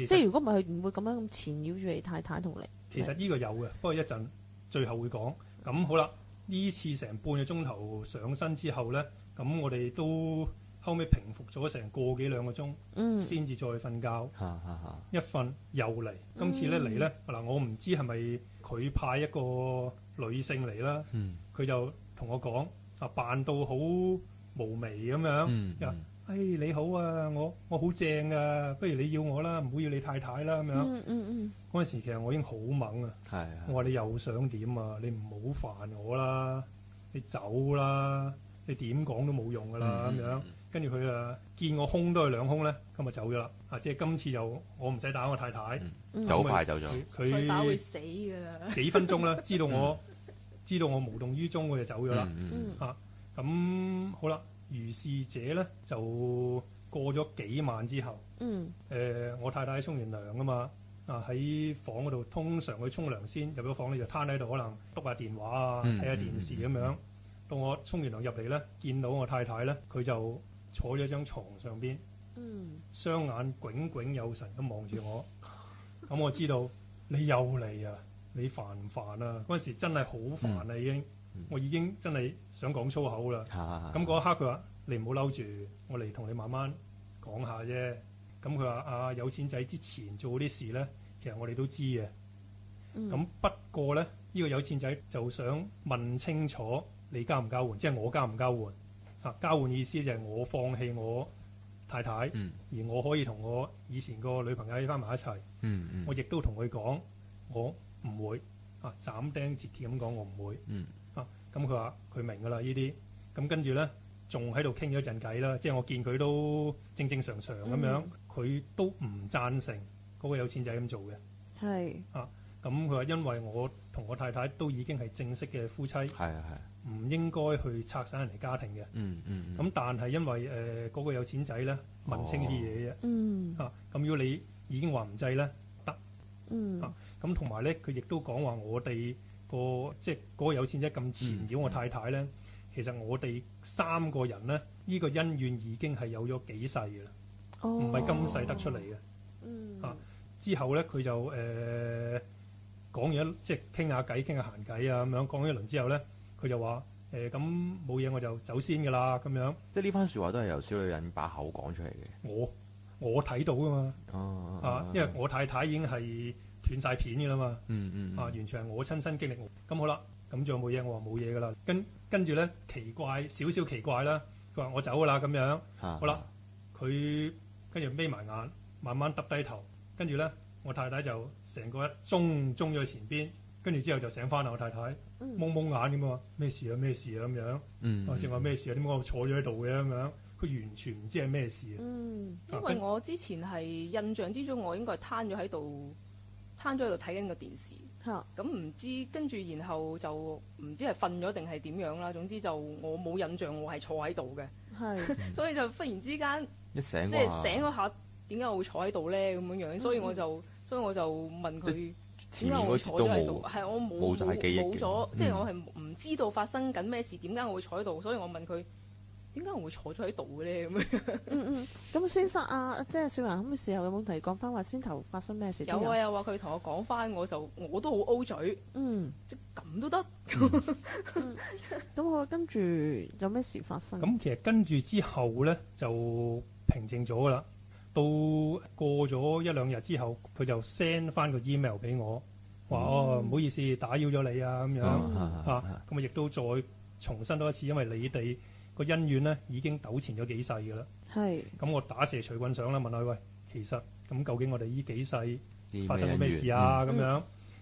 即係如果唔係，佢唔會咁樣咁纏繞住你太太同你。其實呢個有嘅，不過一陣最後會講。咁好啦，呢次成半個鐘頭上身之後咧，咁我哋都後尾平復咗成個幾兩個鐘，先至再瞓覺。一瞓又嚟，今次咧嚟咧嗱，我唔知係咪佢派一個女性嚟啦，佢就同我講扮到好無眉咁樣，你好啊，我好正啊，不如你要我啦，唔好要你太太啦咁樣。嗰陣時其實我已經好猛啊，我話你又想點啊？你唔好煩我啦，你走啦，你點講都冇用噶啦咁樣。跟住佢見我空都係兩空咧，咁就走咗啦。即係今次又我唔使打我太太，就好快走咗。佢打會死㗎啦。幾分鐘啦，知道我無動於衷，我就走咗啦。咁好啦，如是者咧就過咗幾晚之後，我太太沖完涼啊嘛，喺房嗰度，通常佢沖涼先入咗房咧就攤喺度，可能篤下電話啊，睇下電視咁樣。到我沖完涼入嚟咧，見到我太太咧，佢就坐咗張床上邊，雙眼炯炯有神咁望住我。咁我知道你又嚟啊！你煩唔煩啊？嗰陣時真係好煩啊！已經，我已經真係想講粗口啦。咁嗰一刻佢話：你唔好嬲住，我嚟同你慢慢講下啫。咁佢話：有錢仔之前做啲事咧，其實我哋都知嘅。咁不過咧，呢個有錢仔就想問清楚你交唔交換，即係我交唔交換。交換意思就係我放棄我太太，而我可以同我以前個女朋友喺翻埋一齊。我亦都同佢講，我唔會斬釘截鐵咁講，我唔會。咁佢話佢明㗎啦呢啲。咁跟住咧，仲喺度傾咗一陣偈啦。即係我見佢都正正常常咁樣，佢都唔贊成嗰個有錢仔咁做嘅。係咁佢話因為我同我太太都已經係正式嘅夫妻。唔應該去拆散人哋家庭嘅，咁但係因為嗰個有錢仔咧問清啲嘢啫，咁如果你已經話唔制咧得，咁同埋咧佢亦都講話我哋即係嗰個有錢仔咁纏繞我太太咧，其實我哋三個人咧呢個恩怨已經係有咗幾世嘅啦，唔係今世得出嚟嘅。之後咧佢就講完即係傾下偈、傾下閒偈啊咁樣，講完一輪之後咧，佢就話咁冇嘢我就走先㗎啦咁樣。即係呢番説話都係由小女人把口講出嚟嘅。我睇到㗎嘛，因為我太太已經係斷晒片㗎啦嘛，完全係我親身經歷。咁好啦，咁仲有冇嘢？我話冇嘢㗎啦。跟住咧少少奇怪啦，佢話我走㗎啦咁樣。好啦，佢跟住眯埋眼，慢慢耷低頭，跟住咧我太太就成個一中咗去前邊，跟住之後就醒翻啦。我太太蒙蒙眼咁啊，咩事啊咩事啊咁樣。我正話咩事啊？點解我坐咗喺度嘅咁樣？佢完全唔知係咩事啊。因為我之前係印象之中，我應該係攤咗喺度睇緊個電視。咁唔知跟住然後就唔知係瞓咗定係點樣啦。總之就我冇印象我係坐喺度嘅。所以就忽然之間即係醒嗰下，點解我會坐喺度咧？咁樣樣，所以我就問佢點解我會坐咗喺度？係我冇咗，即係我係唔知道發生緊咩事，點解我會坐喺度？所以我問佢點解我會坐咗喺度嘅咧？咁樣。咁先生即係少雲咁嘅時候有冇同你講翻話先頭發生咩事？有啊，佢同我講翻，我都好 O 嘴。即咁都得。咁我跟住有咩事發生？咁其實跟住之後咧就平靜咗噶啦。到過咗一兩日之後，佢就 send 翻個 email 俾我，話唔好意思打擾咗你啊咁樣咁亦都再重申多一次，因為你哋個恩怨咧已經糾纏咗幾世噶啦。咁我打蛇隨棍上啦，問佢喂，其實咁究竟我哋呢幾世發生咗咩事啊？咁樣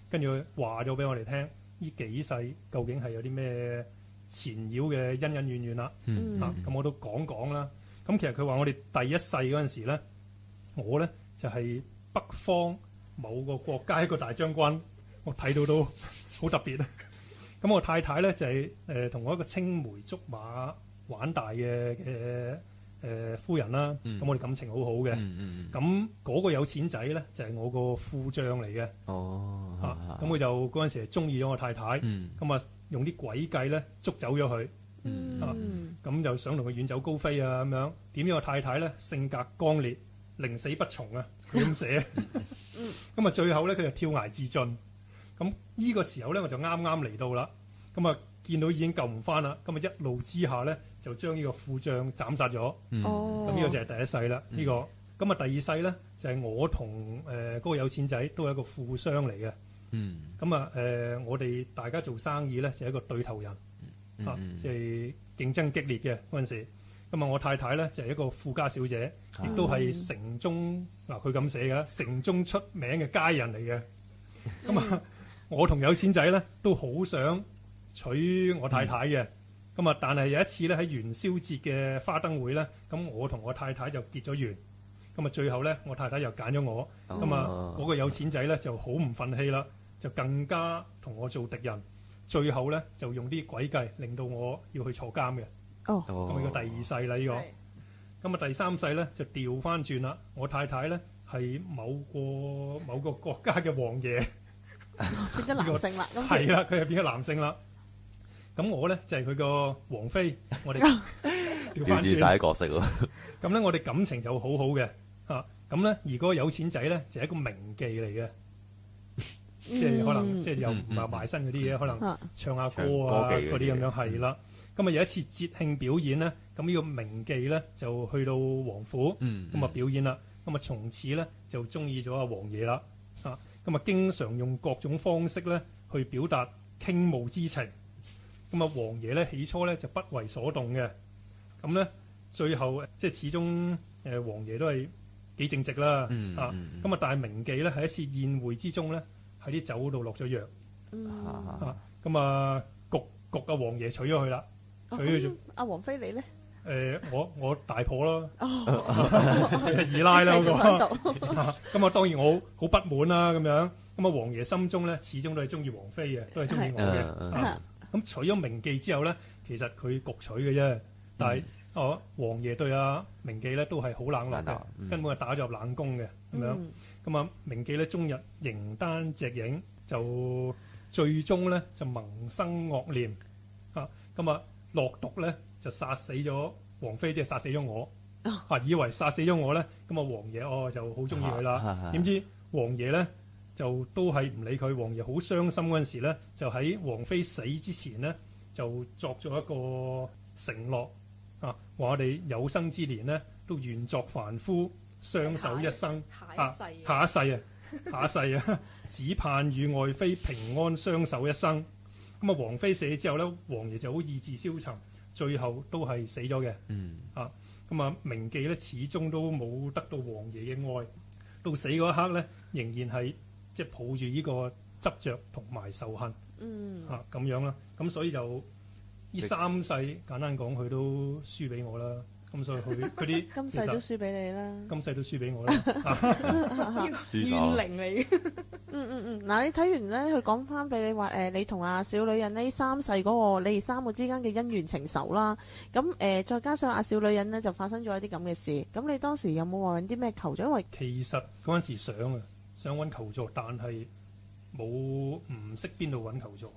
跟住佢話咗俾我哋聽，呢幾世究竟係有啲咩纏繞嘅恩恩怨怨啦。咁我都講啦。咁其實佢話我哋第一世嗰陣時咧，我咧就係北方某個國家一個大將軍，我睇到都好特別啊！咁我太太咧就係同我一個青梅竹馬玩大嘅夫人啦。咁我哋感情好好嘅。咁嗰個有錢仔咧就係我個副將嚟嘅。咁佢就嗰陣時係中意咗我太太。咁啊用啲詭計咧捉走咗佢。咁就想同佢遠走高飛啊咁樣。點知我太太咧性格剛烈，寧死不從啊！佢咁寫，咁啊最後咧佢就跳崖自盡。咁呢個時候咧我就啱啱嚟到啦，咁啊見到已經救唔翻啦，咁啊一怒之下咧就將呢個副將斬殺咗。咁呢個就係第一世啦。呢個咁啊第二世咧就係我同嗰個有錢仔都係一個富商嚟嘅。咁啊我哋大家做生意咧就係一個對頭人即係競爭激烈嘅嗰陣時。咁啊，我太太咧就係一個富家小姐，亦都係城中佢咁寫嘅城中出名嘅佳人嚟嘅。咁啊，我同有錢仔咧都好想娶我太太嘅。咁啊，但係有一次咧喺元宵節嘅花燈會咧，咁我同我太太就結咗緣。咁啊，最後咧我太太又揀咗我。咁啊，嗰個有錢仔咧就好唔憤氣啦，就更加同我做敵人。最後咧就用啲詭計令到我要去坐監嘅。咁呢個第二世啦，呢個咁啊第三世咧就調翻轉啦。我太太咧係某個國家嘅王爺，變咗男性啦。係啦，佢係變咗男性啦。咁我咧就係佢個王妃。我哋調翻轉晒角色咯。咁咧我哋感情就好好嘅咁咧而嗰個有錢仔咧就係一個名妓嚟嘅，即係可能即係又唔係賣身嗰啲嘢，可能唱下歌啊嗰啲咁樣係啦。咁啊有一次節慶表演咧，咁呢個名妓咧就去到王府，咁啊表演啦。咁啊從此咧就中意咗阿王爺啦。咁啊經常用各種方式咧去表達傾慕之情。咁啊王爺咧起初咧就不為所動嘅。咁咧最後即係始終王爺都係幾正直啦。咁啊但係名妓咧喺一次宴會之中咧喺啲酒嗰度落咗藥。咁啊焗阿王爺娶咗佢啦。阿王妃你咧？我大婆咯，二奶啦嗰個。咁啊當然我好不滿啦咁樣。咁啊王爺心中咧始終都係中意王妃嘅，都係中意我嘅。咁娶咗名妓之後咧，其實佢焗娶嘅啫。但係王爺對阿名妓咧都係好冷落嘅，根本係打咗入冷宮嘅咁樣。咁啊名妓咧終日形單隻影，就最終咧就萌生惡念咁啊落毒咧就殺死咗王妃即係殺死咗我，以為殺死咗我咧，咁啊王爺就好中意佢啦。點知王爺咧就都係唔理佢，王爺好傷心嗰陣時咧，就喺王妃死之前咧就作咗一個承諾話我哋有生之年咧都願作凡夫，相守一生，下一世啊，只盼與愛妃平安相守一生。咁啊，王妃死之後咧，王爺就好意志消沉，最後都係死咗嘅。咁啊，明記咧始終都冇得到王爺嘅愛，到死嗰一刻咧，仍然係即係抱住呢個執着同埋仇恨。咁樣啦，咁所以就呢3世簡單講，佢都輸俾我啦。咁所以佢啲今世都輸俾你啦，今世都輸俾我啦，怨靈嚟。嗱，你睇完咧，佢講翻俾你話，你同阿小女人呢3世嗰個你哋3個之間嘅恩怨情仇啦，咁再加上阿小女人呢，就發生咗一啲咁嘅事，咁你當時有冇話揾啲咩求助？因為其實嗰陣時想揾求助，但係唔識邊度揾求助。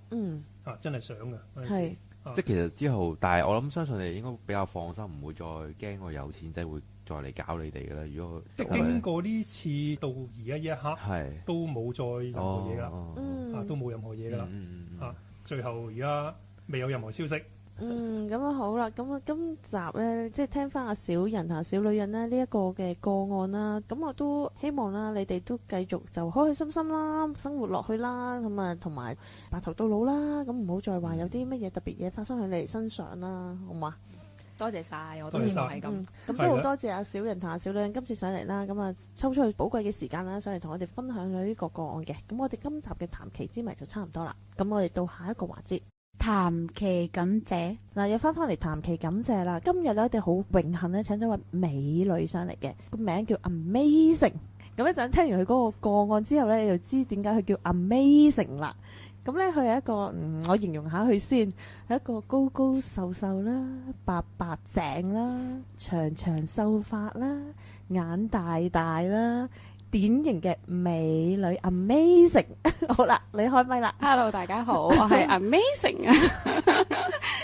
真係想嘅嗰陣時。即係其實之後，但係我諗相信你應該比較放心，唔會再驚個有錢仔會再嚟搞你哋嘅啦。如果即係經過呢次到而家呢一刻，都冇再任何嘢啦，都冇任何嘢噶啦。最後而家未有任何消息。咁啊好啦，咁啊今集咧，即係聽翻阿小人同小女人咧呢一個嘅個案啦，咁我都希望啦，你哋都繼續就開開心心啦，生活落去啦，咁啊同埋白頭到老啦，咁唔好再話有啲乜嘢特別嘢發生喺你哋身上啦，好嘛？多謝晒，我都希望係咁。咁都好多謝阿小人同阿小女人今次上嚟啦，咁啊抽出去寶貴嘅時間啦，上嚟同我哋分享咗呢個個案嘅。咁我哋今集嘅談奇之謎就差唔多啦，咁我哋到下一個環節。談奇感謝嗱，又翻嚟談奇感謝啦！今日咧，我哋好榮幸咧，請咗位美女上嚟嘅，個名叫 Amazing。咁一陣聽完佢嗰個個案之後咧，你就知點解佢叫 Amazing 啦。咁咧，佢係一個我形容下佢先，係一個高高瘦瘦啦、白白淨啦、長長秀髮啦、眼大大啦。典型嘅美女 Amazing。 好啦，你開咪啦。 Hello， 大家好，我係 Amazing 啊。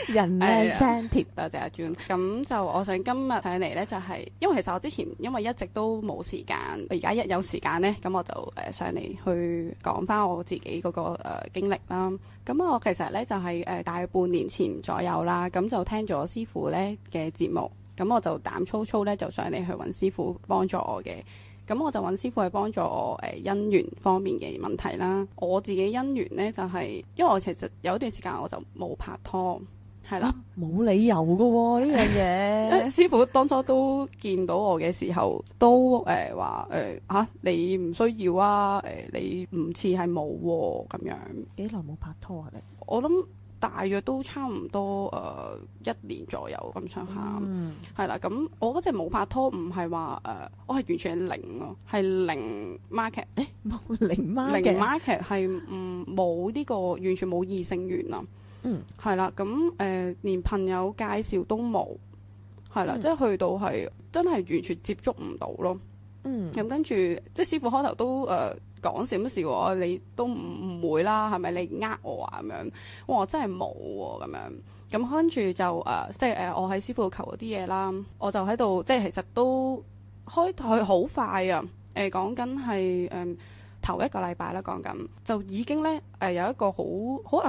人靚聲貼，多謝阿 June。咁就我想今日上嚟咧，就係因為其實我之前因為一直都冇時間，而家一有時間咧，咁我就上嚟去講翻我自己嗰個經歷啦。咁我其實咧就係大約半年前左右啦，咁就聽咗師傅咧嘅節目，咁我就膽粗粗咧就上嚟去揾師傅幫助我嘅。咁我就揾師傅去幫助我姻緣方面嘅問題啦。我自己姻緣呢，就係、是、因為我其實有一段時間我就冇拍拖，係啦，冇理由㗎喎呢樣嘢。師傅當初都見到我嘅時候，都話你唔需要啊，你唔似係冇喎咁樣。幾耐冇拍拖啊你？我諗大約都差唔多1年左右咁上下，係啦。咁我嗰隻冇拍拖，唔係話我係完全係零咯，係零 market。冇零 market 係冇呢個完全冇異性緣啊。係啦。咁連朋友介紹都冇，係啦。即係去到係真係完全接觸唔到咯。咁跟住即係師傅開頭都講笑乜事喎？你都唔會啦，係咪你呃我啊咁樣？我真係冇喎咁樣。咁跟住就即係我喺師傅度求嗰啲嘢啦，我就喺度即係其實都開台好快啊！講緊係頭一個禮拜啦，講緊就已經咧有一個好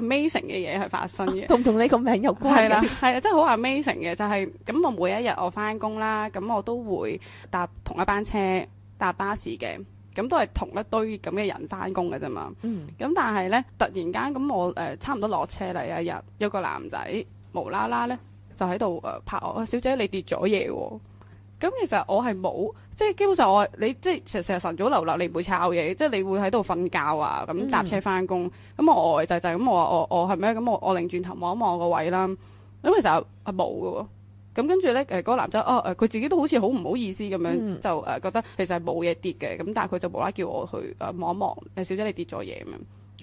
amazing 嘅嘢係發生嘅，同你個名有關嘅。係啦，真係好 amazing 嘅，就係咁我每一日我翻工啦，咁我都會搭同一班車搭巴士嘅。咁都係同一堆咁嘅人翻工嘅啫嘛。咁但係咧，突然間咁我差唔多落車啦，有一日有個男仔無啦啦咧就喺度拍我，小姐你跌咗嘢喎。咁其實我係冇，即係基本上你即係成日晨早流流，你唔會抄嘢，即係你會喺度瞓覺啊，咁搭車翻工。咁我呆滯滯咁，我係咩？咁我擰轉頭望一望個位啦。咁其實係冇嘅喎。咁跟住咧，嗰個男仔佢自己都好似好唔好意思咁樣，就覺得其實係冇嘢跌嘅。咁但係佢就無啦啦叫我去望一望，小姐你跌咗嘢咁樣。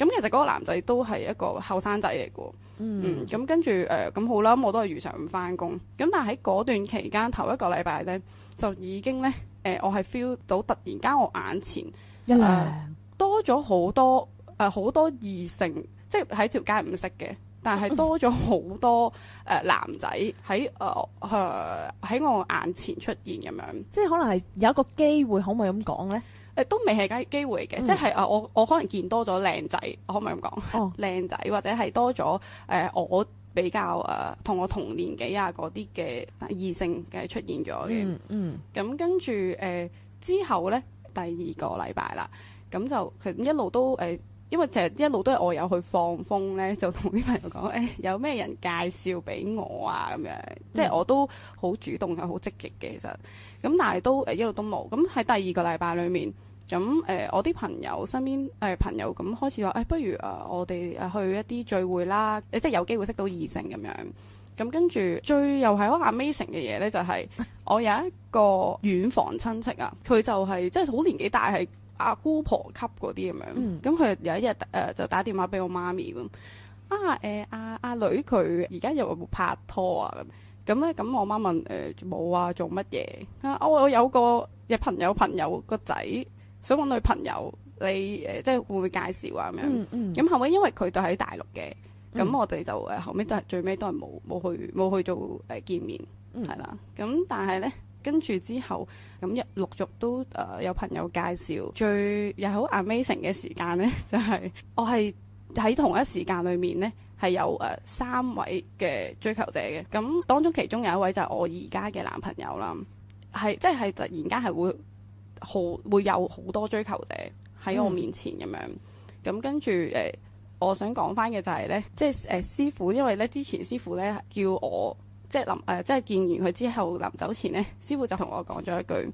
咁其實嗰個男仔都係一個後生仔嚟嘅。咁跟住咁好啦，我都係如常咁翻工。咁但係喺嗰段期間頭一個禮拜咧，就已經咧我係 feel 到突然間我眼前多咗好多異性，即係喺條街唔識嘅。但係多咗好多男仔喺我眼前出現咁樣，即係可能係有一個機會，可唔可以咁講咧？都未係機會嘅，即係我可能見多咗靚仔，可唔可以咁講？哦，靚仔或者係多咗我比較同我同年紀啊嗰啲嘅異性嘅出現咗嘅。咁跟住之後咧，第2個禮拜啦，咁就其實一路都因為其實一路都係我有去放風咧，就同啲朋友講有咩人介紹俾我啊咁樣，即係我都好主動又好積極嘅其實，咁但係都一路都冇。咁喺第2個禮拜裏面。咁我啲朋友身邊朋友咁開始話不如我哋去一啲聚會啦，即係有機會識到異性咁樣。咁跟住最又係好 amazing 嘅嘢咧，就係我有一個遠房親戚啊，佢就係即係好年紀大，係阿姑婆級嗰啲咁樣。咁佢有一日就打電話俾我媽咪咁阿女佢而家有冇拍拖啊咁咧？咁我媽問冇啊，做乜嘢？我有個朋友個仔。想揾女朋友，你即係會唔會介紹啊咁樣？咁後尾因為佢就喺大陸嘅，咁我哋就後尾都係最尾都係冇去做見面，係啦。咁但係咧，跟住之後咁陸續都有朋友介紹，最又好 amazing 嘅時間咧，就係我係喺同一時間裏面咧係有3位嘅追求者嘅。咁當中其中有一位就係我而家嘅男朋友啦，係即係突然間係會有好多追求者喺我面前咁樣，咁跟住我想講翻嘅就係咧，即係師傅，因為咧之前師傅咧叫我即係即係見完佢之後臨走前咧，師傅就同我講咗一句，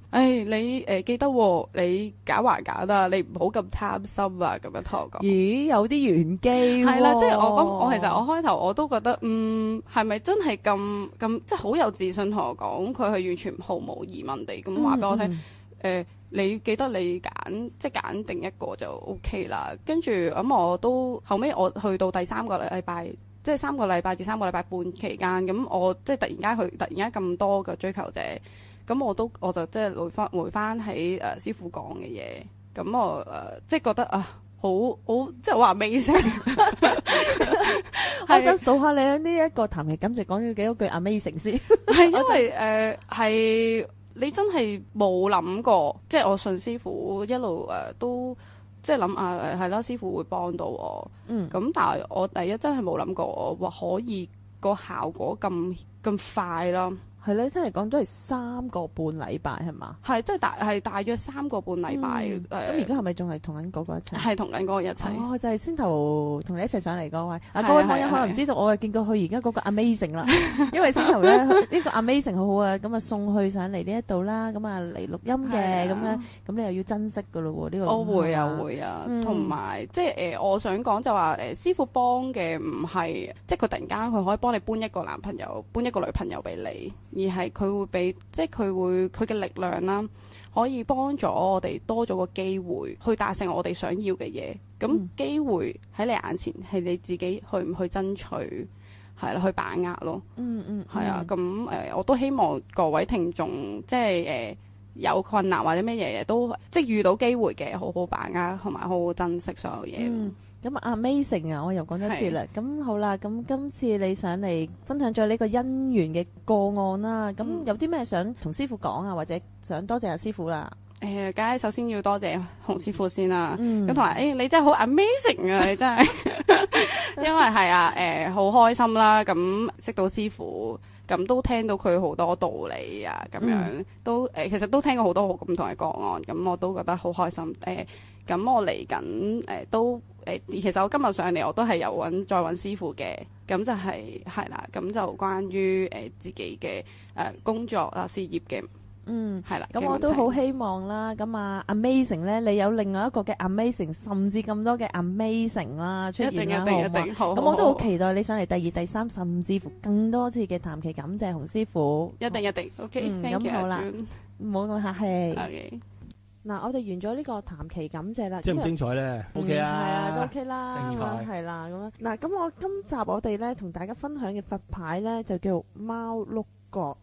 你記得你假還假啦，你唔好咁貪心啊，咁樣同我講。咦，有啲玄機喎。係啦，即係我其實我開頭我都覺得係咪真係咁即係好有自信同我講，佢係完全毫無疑問地咁話俾我聽。你記得你即係揀定一個就 OK 啦。跟住咁我都後尾我去到第3個禮拜，即係3個禮拜至3個禮拜半期間，咁我即係突然間咁多嘅追求者，咁我就即係回翻喺師傅講嘅嘢，咁我即係覺得好即係好 amazing。我想數下你呢一個談期感謝講咗幾多句 amazing 先。係因為係。你真係冇諗過，即係我信師傅一路都即係諗係啦，師傅會幫到我。咁但係我第一真係冇諗過我話可以個效果咁快啦。係咧，真係講都係3個半禮拜係嘛？係即係大約3個半禮拜。咁而家係咪仲係同緊嗰個一齊？係同緊嗰個一齊。就係先頭同你一齊上嚟嗰位。各位網友可能唔知道，我係見過佢而家嗰個 amazing 啦。因為先頭咧呢個 amazing 好好啊，咁送去上嚟呢一度啦，咁嚟錄音嘅咁樣，咁你又要珍惜噶咯喎呢個。我會啊，同埋即係我想講就話師傅幫嘅唔係即係佢突然間佢可以幫你搬一個男朋友、搬一個女朋友俾你。而係佢會俾，即係佢嘅力量啦，可以幫咗我哋多咗個機會去達成我哋想要嘅嘢。咁機會喺你眼前，係你自己去唔去爭取，係啦，去把握咯。係啊。咁我都希望各位聽眾，即係有困難或者咩嘢都，即係遇到機會嘅，好好把握，同埋好好珍惜所有嘢。咁amazing 啊！我又講多次啦。咁好啦，咁今次你上嚟分享咗呢個姻緣嘅個案啦。咁有啲咩想同師傅講啊，或者想多謝阿師傅啦？梗係首先要多謝洪師傅先啦。咁同埋你真係好 amazing 啊！你真係，因為係啊好開心啦。咁識到師傅，咁都聽到佢好多道理啊，咁樣都其實都聽過好多唔同嘅個案，咁我都覺得好開心。咁我嚟緊都其實我今日上嚟我都係有再揾師傅嘅，咁就係啦，咁就關於自己嘅工作啊事業嘅，係啦。咁我都好希望啦，咁amazing 咧，你有另外一個嘅 amazing， 甚至咁多嘅 amazing 啦出現啦，一定好。咁我都好期待你上嚟第2、第3，甚至乎更多次嘅談期感謝洪師傅，一定 OK。咁好啦，唔好咁客氣。嗱，我哋完咗呢個談期感謝啦，精唔精彩咧？OK 啊，係啊，都 OK 啦，精彩係啦，咁嗱，咁我今集我哋咧同大家分享嘅佛牌咧就叫貓碌角。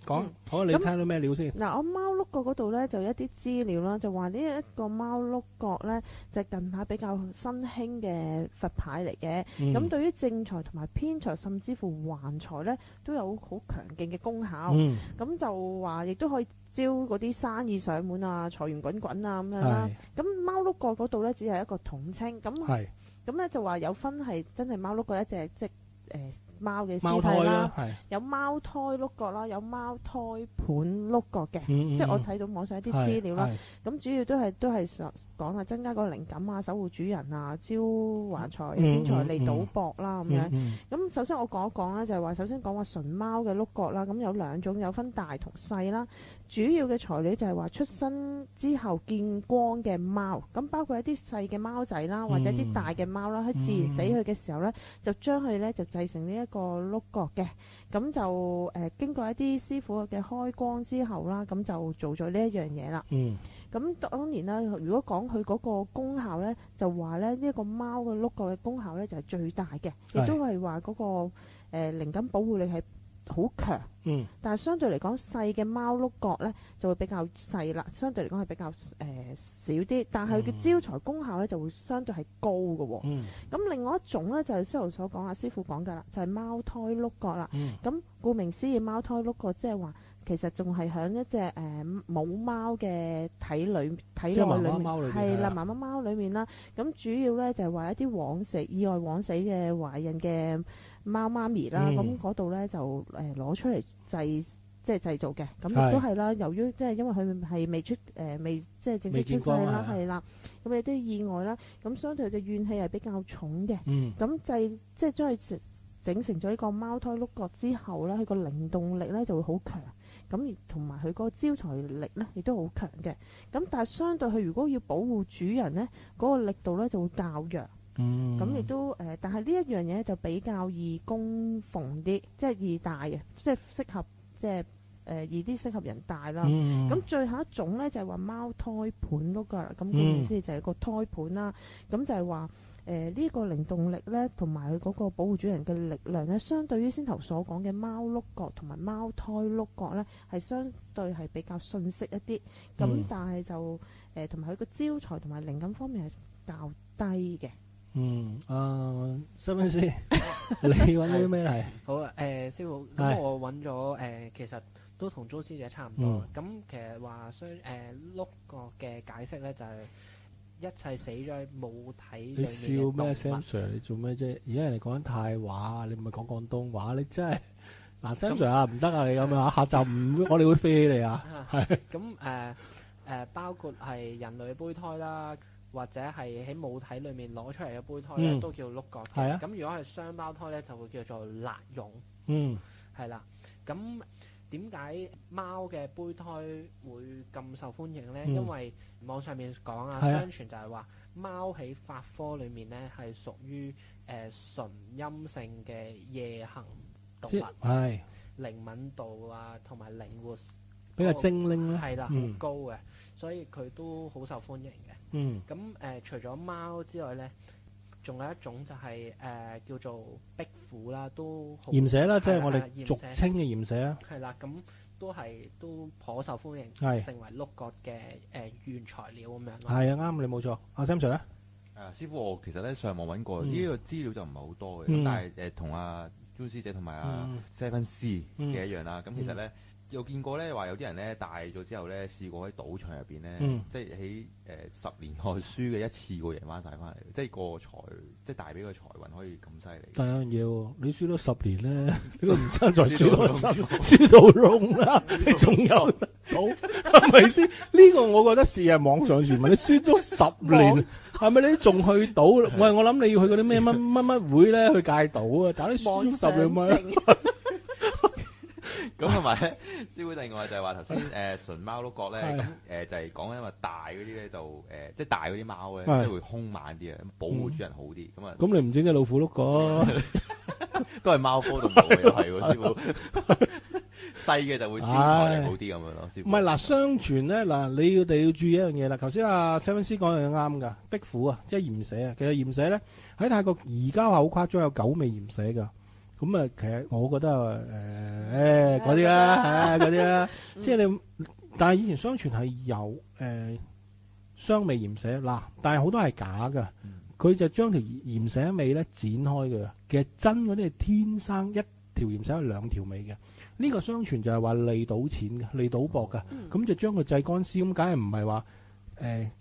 講，好，你聽到咩料先？嗱，我貓碌角嗰度咧就有一啲資料啦，就話呢一個貓碌角咧就近排比較新興嘅佛牌嚟嘅。咁對於正財同埋偏財，甚至乎橫財咧都有好強勁嘅功效。咁就話亦都可以招嗰啲生意上門啊、財源滾滾啊咁樣啦。咁貓碌角嗰度咧只係一個統稱。咁咧就話有分係真係貓碌角一隻即貓嘅屍體啦，有貓胎碌角啦，有貓胎盤碌角嘅，即係我睇到網上一啲資料啦。咁主要都係講啊，增加個靈感啊，守護主人啊，招橫財偏財嚟賭博啦咁樣。咁首先我講一講咧，就係話首先講話純貓嘅碌角啦，咁有兩種，有分大同細啦。主要嘅材料就係話出生之後見光嘅貓，咁包括一啲細嘅貓仔啦，或者啲大嘅貓啦，喺自然死去嘅時候咧，就將佢咧就製成呢一個碌角嘅，咁就經過一啲師傅嘅開光之後啦，咁就做咗呢一樣嘢啦。咁當然啦，如果講佢嗰個功效咧，就話咧呢一個貓嘅碌角嘅功效咧就係最大嘅，亦都係話嗰個靈感保護力係好強。但係相對嚟講細嘅貓碌角咧就會比較細啦，相對嚟講係比較少啲，但係佢嘅招財功效咧就會相對係高嘅。咁另外一種咧就係師傅所講啊，師傅講㗎啦，就係貓胎碌角啦。咁顧名思義，貓胎碌角即係話其實仲係喺一隻母貓嘅體內裏面，係啦，媽媽貓裏面啦。咁主要咧就係話一啲意外枉死嘅懷孕嘅貓媽咪啦，咁嗰度咧就攞出嚟製造嘅，咁亦都係啦。由於即係因為佢係未即係正式出世啦，係啦，咁有啲意外啦，咁相對佢嘅怨氣係比較重嘅。咁即係將佢整成咗呢個貓胎碌角之後咧，佢個靈動力咧就會好強。咁同埋佢個招財力咧，亦都好強嘅。咁但係相對佢如果要保護主人咧，嗰個力度咧就會較弱。咁亦都但係呢一樣嘢就比較易供奉啲，即係易戴嘅，即係適合即係易啲適合人戴啦。咁最後一種咧就係話貓胎盤碌角啦。咁顧名思義就係個胎盤啦。咁就係話呢個靈動力咧，同埋佢嗰個保護主人嘅力量咧，相對於先頭所講嘅貓碌角同埋貓胎碌角咧，係相對係比較遜色一啲。咁但係就同埋佢個招財同埋靈感方面係較低嘅。新聞師，你揾咗啲咩嚟？好啊，師傅，咁我揾咗其實都同周師姐差唔多。咁其實話碌角嘅解釋咧，就係一切死咗喺母體裏面嘅動物。你笑咩 Sam Sir？你做咩啫？而家人哋講緊泰話，你唔係講廣東話，你真係嗱 Sam Sir 啊，唔得啊！你咁樣下集我哋會飛起你啊！係咁包括係人類胚胎啦。或者係喺母體裏面攞出嚟嘅胚胎咧，都叫碌角嘅。咁如果係雙胞胎咧，就會叫做辣絨。係啦。咁點解貓嘅胚胎會咁受歡迎咧？因為網上面講啊，相傳就係話貓喺法科裏面咧係屬於純陰性嘅夜行動物，靈敏度啊同埋靈活比較精靈啦，係啦，好高嘅，所以佢都好受歡迎嘅。咁除咗貓之外咧，仲有一種就係叫做壁虎啦，都鹽蛇啦，即係我哋俗稱嘅鹽蛇啦。係啦，咁都頗受歡迎，成為碌角嘅原材料咁樣咯。係啊，啱你冇錯。阿 Sam Sir 咧，師傅，我其實咧上網揾過呢個資料就唔係好多嘅，咁但係同阿朱師姐同埋阿 Seven C 嘅一樣啦。咁其實咧。有見過咧，話有啲人咧大咗之後咧，試過喺賭場入邊咧，即係喺10年內輸嘅一次過贏翻晒翻嚟，即係個財，即係大髀個財運可以咁犀利。但有樣嘢喎，你輸咗10年咧，呢個唔爭在輸到窿啦，你仲有得賭係咪先？呢個我覺得是係網上傳聞，你輸咗10年，係咪你仲去賭？喂，我諗你要去嗰啲咩乜會咧去戒賭啊！但係你輸咗10年咪。咁同埋咧，師傅另外就係話頭先純貓碌角咧，咁就係講緊話大嗰啲咧就即係大嗰啲貓咧，即係會兇猛啲啊，保護主人好啲。咁啊，咁你唔整隻老虎碌角，都係貓科動物又係喎，師傅。細嘅就會招財力好啲咁樣咯，師傅。唔係嗱，相傳咧嗱，你哋要注意一樣嘢啦。頭先阿 Seven師講樣啱㗎，壁虎啊，即係鹽蛇啊。其實鹽蛇咧喺泰國而家話好誇張，有9尾鹽蛇㗎。咁啊，其實我覺得嗰啲啦，嗰啲啦，即係你，但係以前相傳係有雙尾鹽蛇嗱，但係好多係假㗎。佢就將條鹽蛇尾咧剪開嘅，其實真嗰啲係天生一條鹽蛇有兩條尾嘅。呢個相傳就係話利賭錢嘅，利賭博嘅，咁就將佢製乾絲，咁梗係唔係話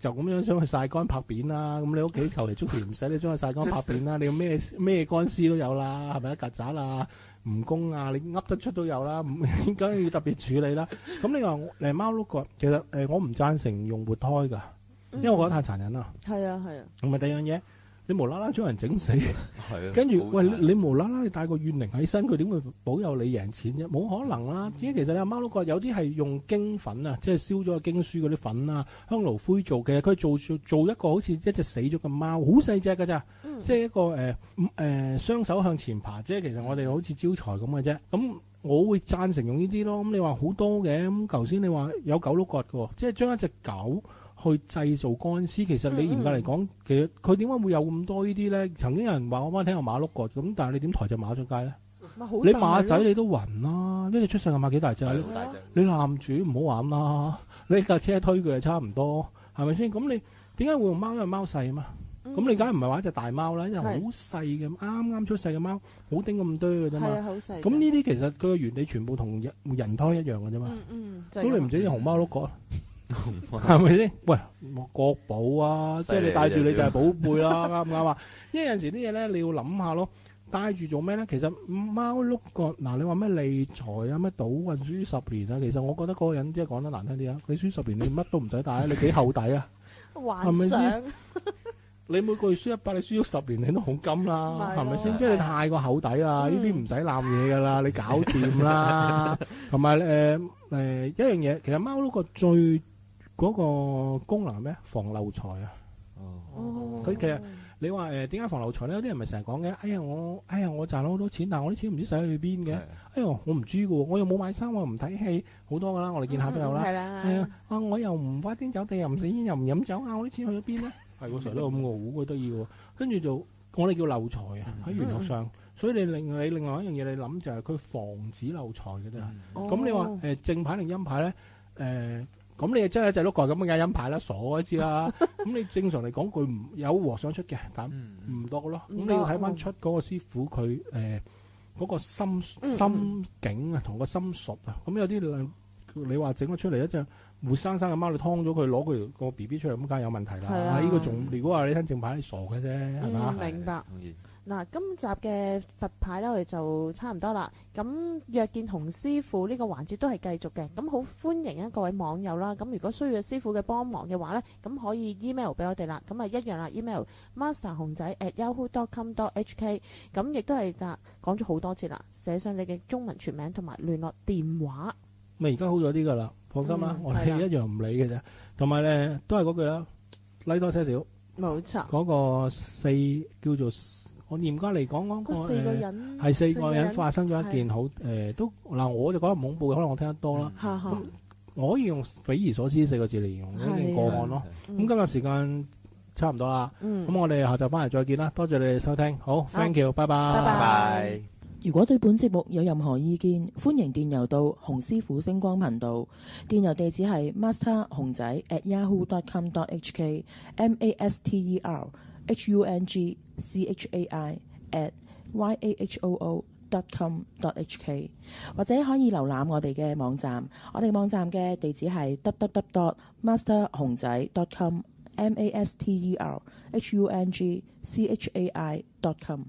就咁樣將佢曬乾拍扁啦？咁你屋企求其捉條鹽蛇，你將佢曬乾拍扁啦，你要咩乾絲都有啦，係咪啊？曱甴啊、蜈蚣啊，你噏得出都有啦，唔梗係要特別處理啦。咁你話貓碌角，其實我唔贊成用活胎㗎。因為我覺得太殘忍啦。係啊。同埋第二樣嘢，你無啦啦將人整死，跟住喂你無啦啦你帶個怨靈喺身，佢點會保佑你贏錢啫？冇可能啦。其實你阿貓碌角有啲係用經粉啊，即係燒咗個經書嗰啲粉啊、香爐灰做嘅。佢做一個好似一隻死咗嘅貓，好細隻㗎咋，即係一個雙手向前爬，即係其實我哋好似招財咁嘅啫。咁我會贊成用呢啲咯。咁你話好多嘅，咁頭先你話有狗碌角嘅，即係將一隻狗去製造乾絲，其實你嚴格嚟講，其實佢點解會有咁多呢啲咧？曾經有人話我幫你聽有馬碌角咁，但係你點抬隻馬出街咧？你馬仔你都暈啦，呢隻出世嘅馬幾大隻？你攬住唔好玩啦，你架車推佢就差唔多，係咪先？咁你點解會用貓？因為貓細啊嘛。咁你梗係唔係話一隻大貓啦？因為好細嘅，啱啱出世嘅貓，好丁咁多嘅啫嘛。係啊，好細。咁呢啲其實佢嘅原理全部同人胎一樣嘅啫嘛。咁你唔知啲熊貓碌角？係咪先？喂，國寶啊！即係你帶住你就係寶貝啦，啱唔啱啊？因為有陣時啲嘢咧，你要諗下咯。帶住做咩咧？其實貓碌角嗱，你話咩理財啊、咩賭運輸10年啊，其實我覺得嗰個人即係講得難聽啲啊，你輸10年你乜都唔使帶啊，你幾厚底啊？係咪先？你每個月輸100，你輸咗10年你都好金啦，係咪先？即係你太過厚底啦，呢啲唔使攬嘢噶啦，你搞掂啦。同埋一樣嘢，其實貓碌角最嗰個功能係咩？防漏財啊！佢其實你話點解防漏財咧？有啲人咪成日講嘅，哎呀我賺咗好多錢，但係我啲錢唔知使去邊嘅。哎呀我唔知嘅喎，我又冇買衫，我又唔睇戲，好多㗎啦，我哋見下都有啦。係啦。我又唔花天酒地，又唔食煙，又唔飲酒啊！我啲錢去咗邊咧？係喎，成日都咁喎，好鬼得意喎。跟住就我哋叫漏財啊，喺玄學上。所以你另外一樣嘢你諗就係佢防止漏財嘅啫。咁你話正牌定陰牌咧？咁你真係一隻碌角咁嘅陰牌啦，傻都知啦。咁你正常嚟講，佢唔有和尚出嘅，但唔多咯。咁你要睇翻出嗰個師傅佢嗰個心境啊，同個心術啊。咁有啲你話整咗出嚟一隻活生生嘅貓，你劏咗佢攞佢個 B B 出嚟，咁梗係有問題啦。呢個仲如果話你聽正牌，你傻嘅啫，係嘛？明白。嗱，今集嘅佛牌咧，我哋就差唔多啦。咁約見洪師傅呢個環節都係繼續嘅。咁好歡迎各位網友啦。咁如果需要師傅嘅幫忙嘅話咧，咁可以 email 俾我哋啦。咁啊一樣啦 ，email master熊仔@yahoo.com.hk。咁亦都係講咗好多次啦，寫上你嘅中文全名同埋聯絡電話。咪而家好咗啲㗎啦，放心啦，我哋一樣唔理嘅啫。同埋咧，都係嗰句啦，拉多些少。冇錯。嗰個叫做。我嚴格嚟講，嗰個4個人係4個人發生咗一件好都嗱，我就覺得唔恐怖嘅，可能我聽得多啦。咁我可以用匪夷所思4個字嚟形容呢件個案咯。咁今日時間差唔多啦。咁我哋下集翻嚟再見啦。多謝你哋收聽，好 ，thank you，拜拜。拜拜。如果對本節目有任何意見，歡迎電郵到洪師傅星光頻道，電郵地址係 master熊仔@yahoo.com.hk masterhungzai@yahoo.com.hk 或者可以瀏覽我哋嘅網站，我哋網站嘅地址係 www.masterhungzai.com masterhungzai.com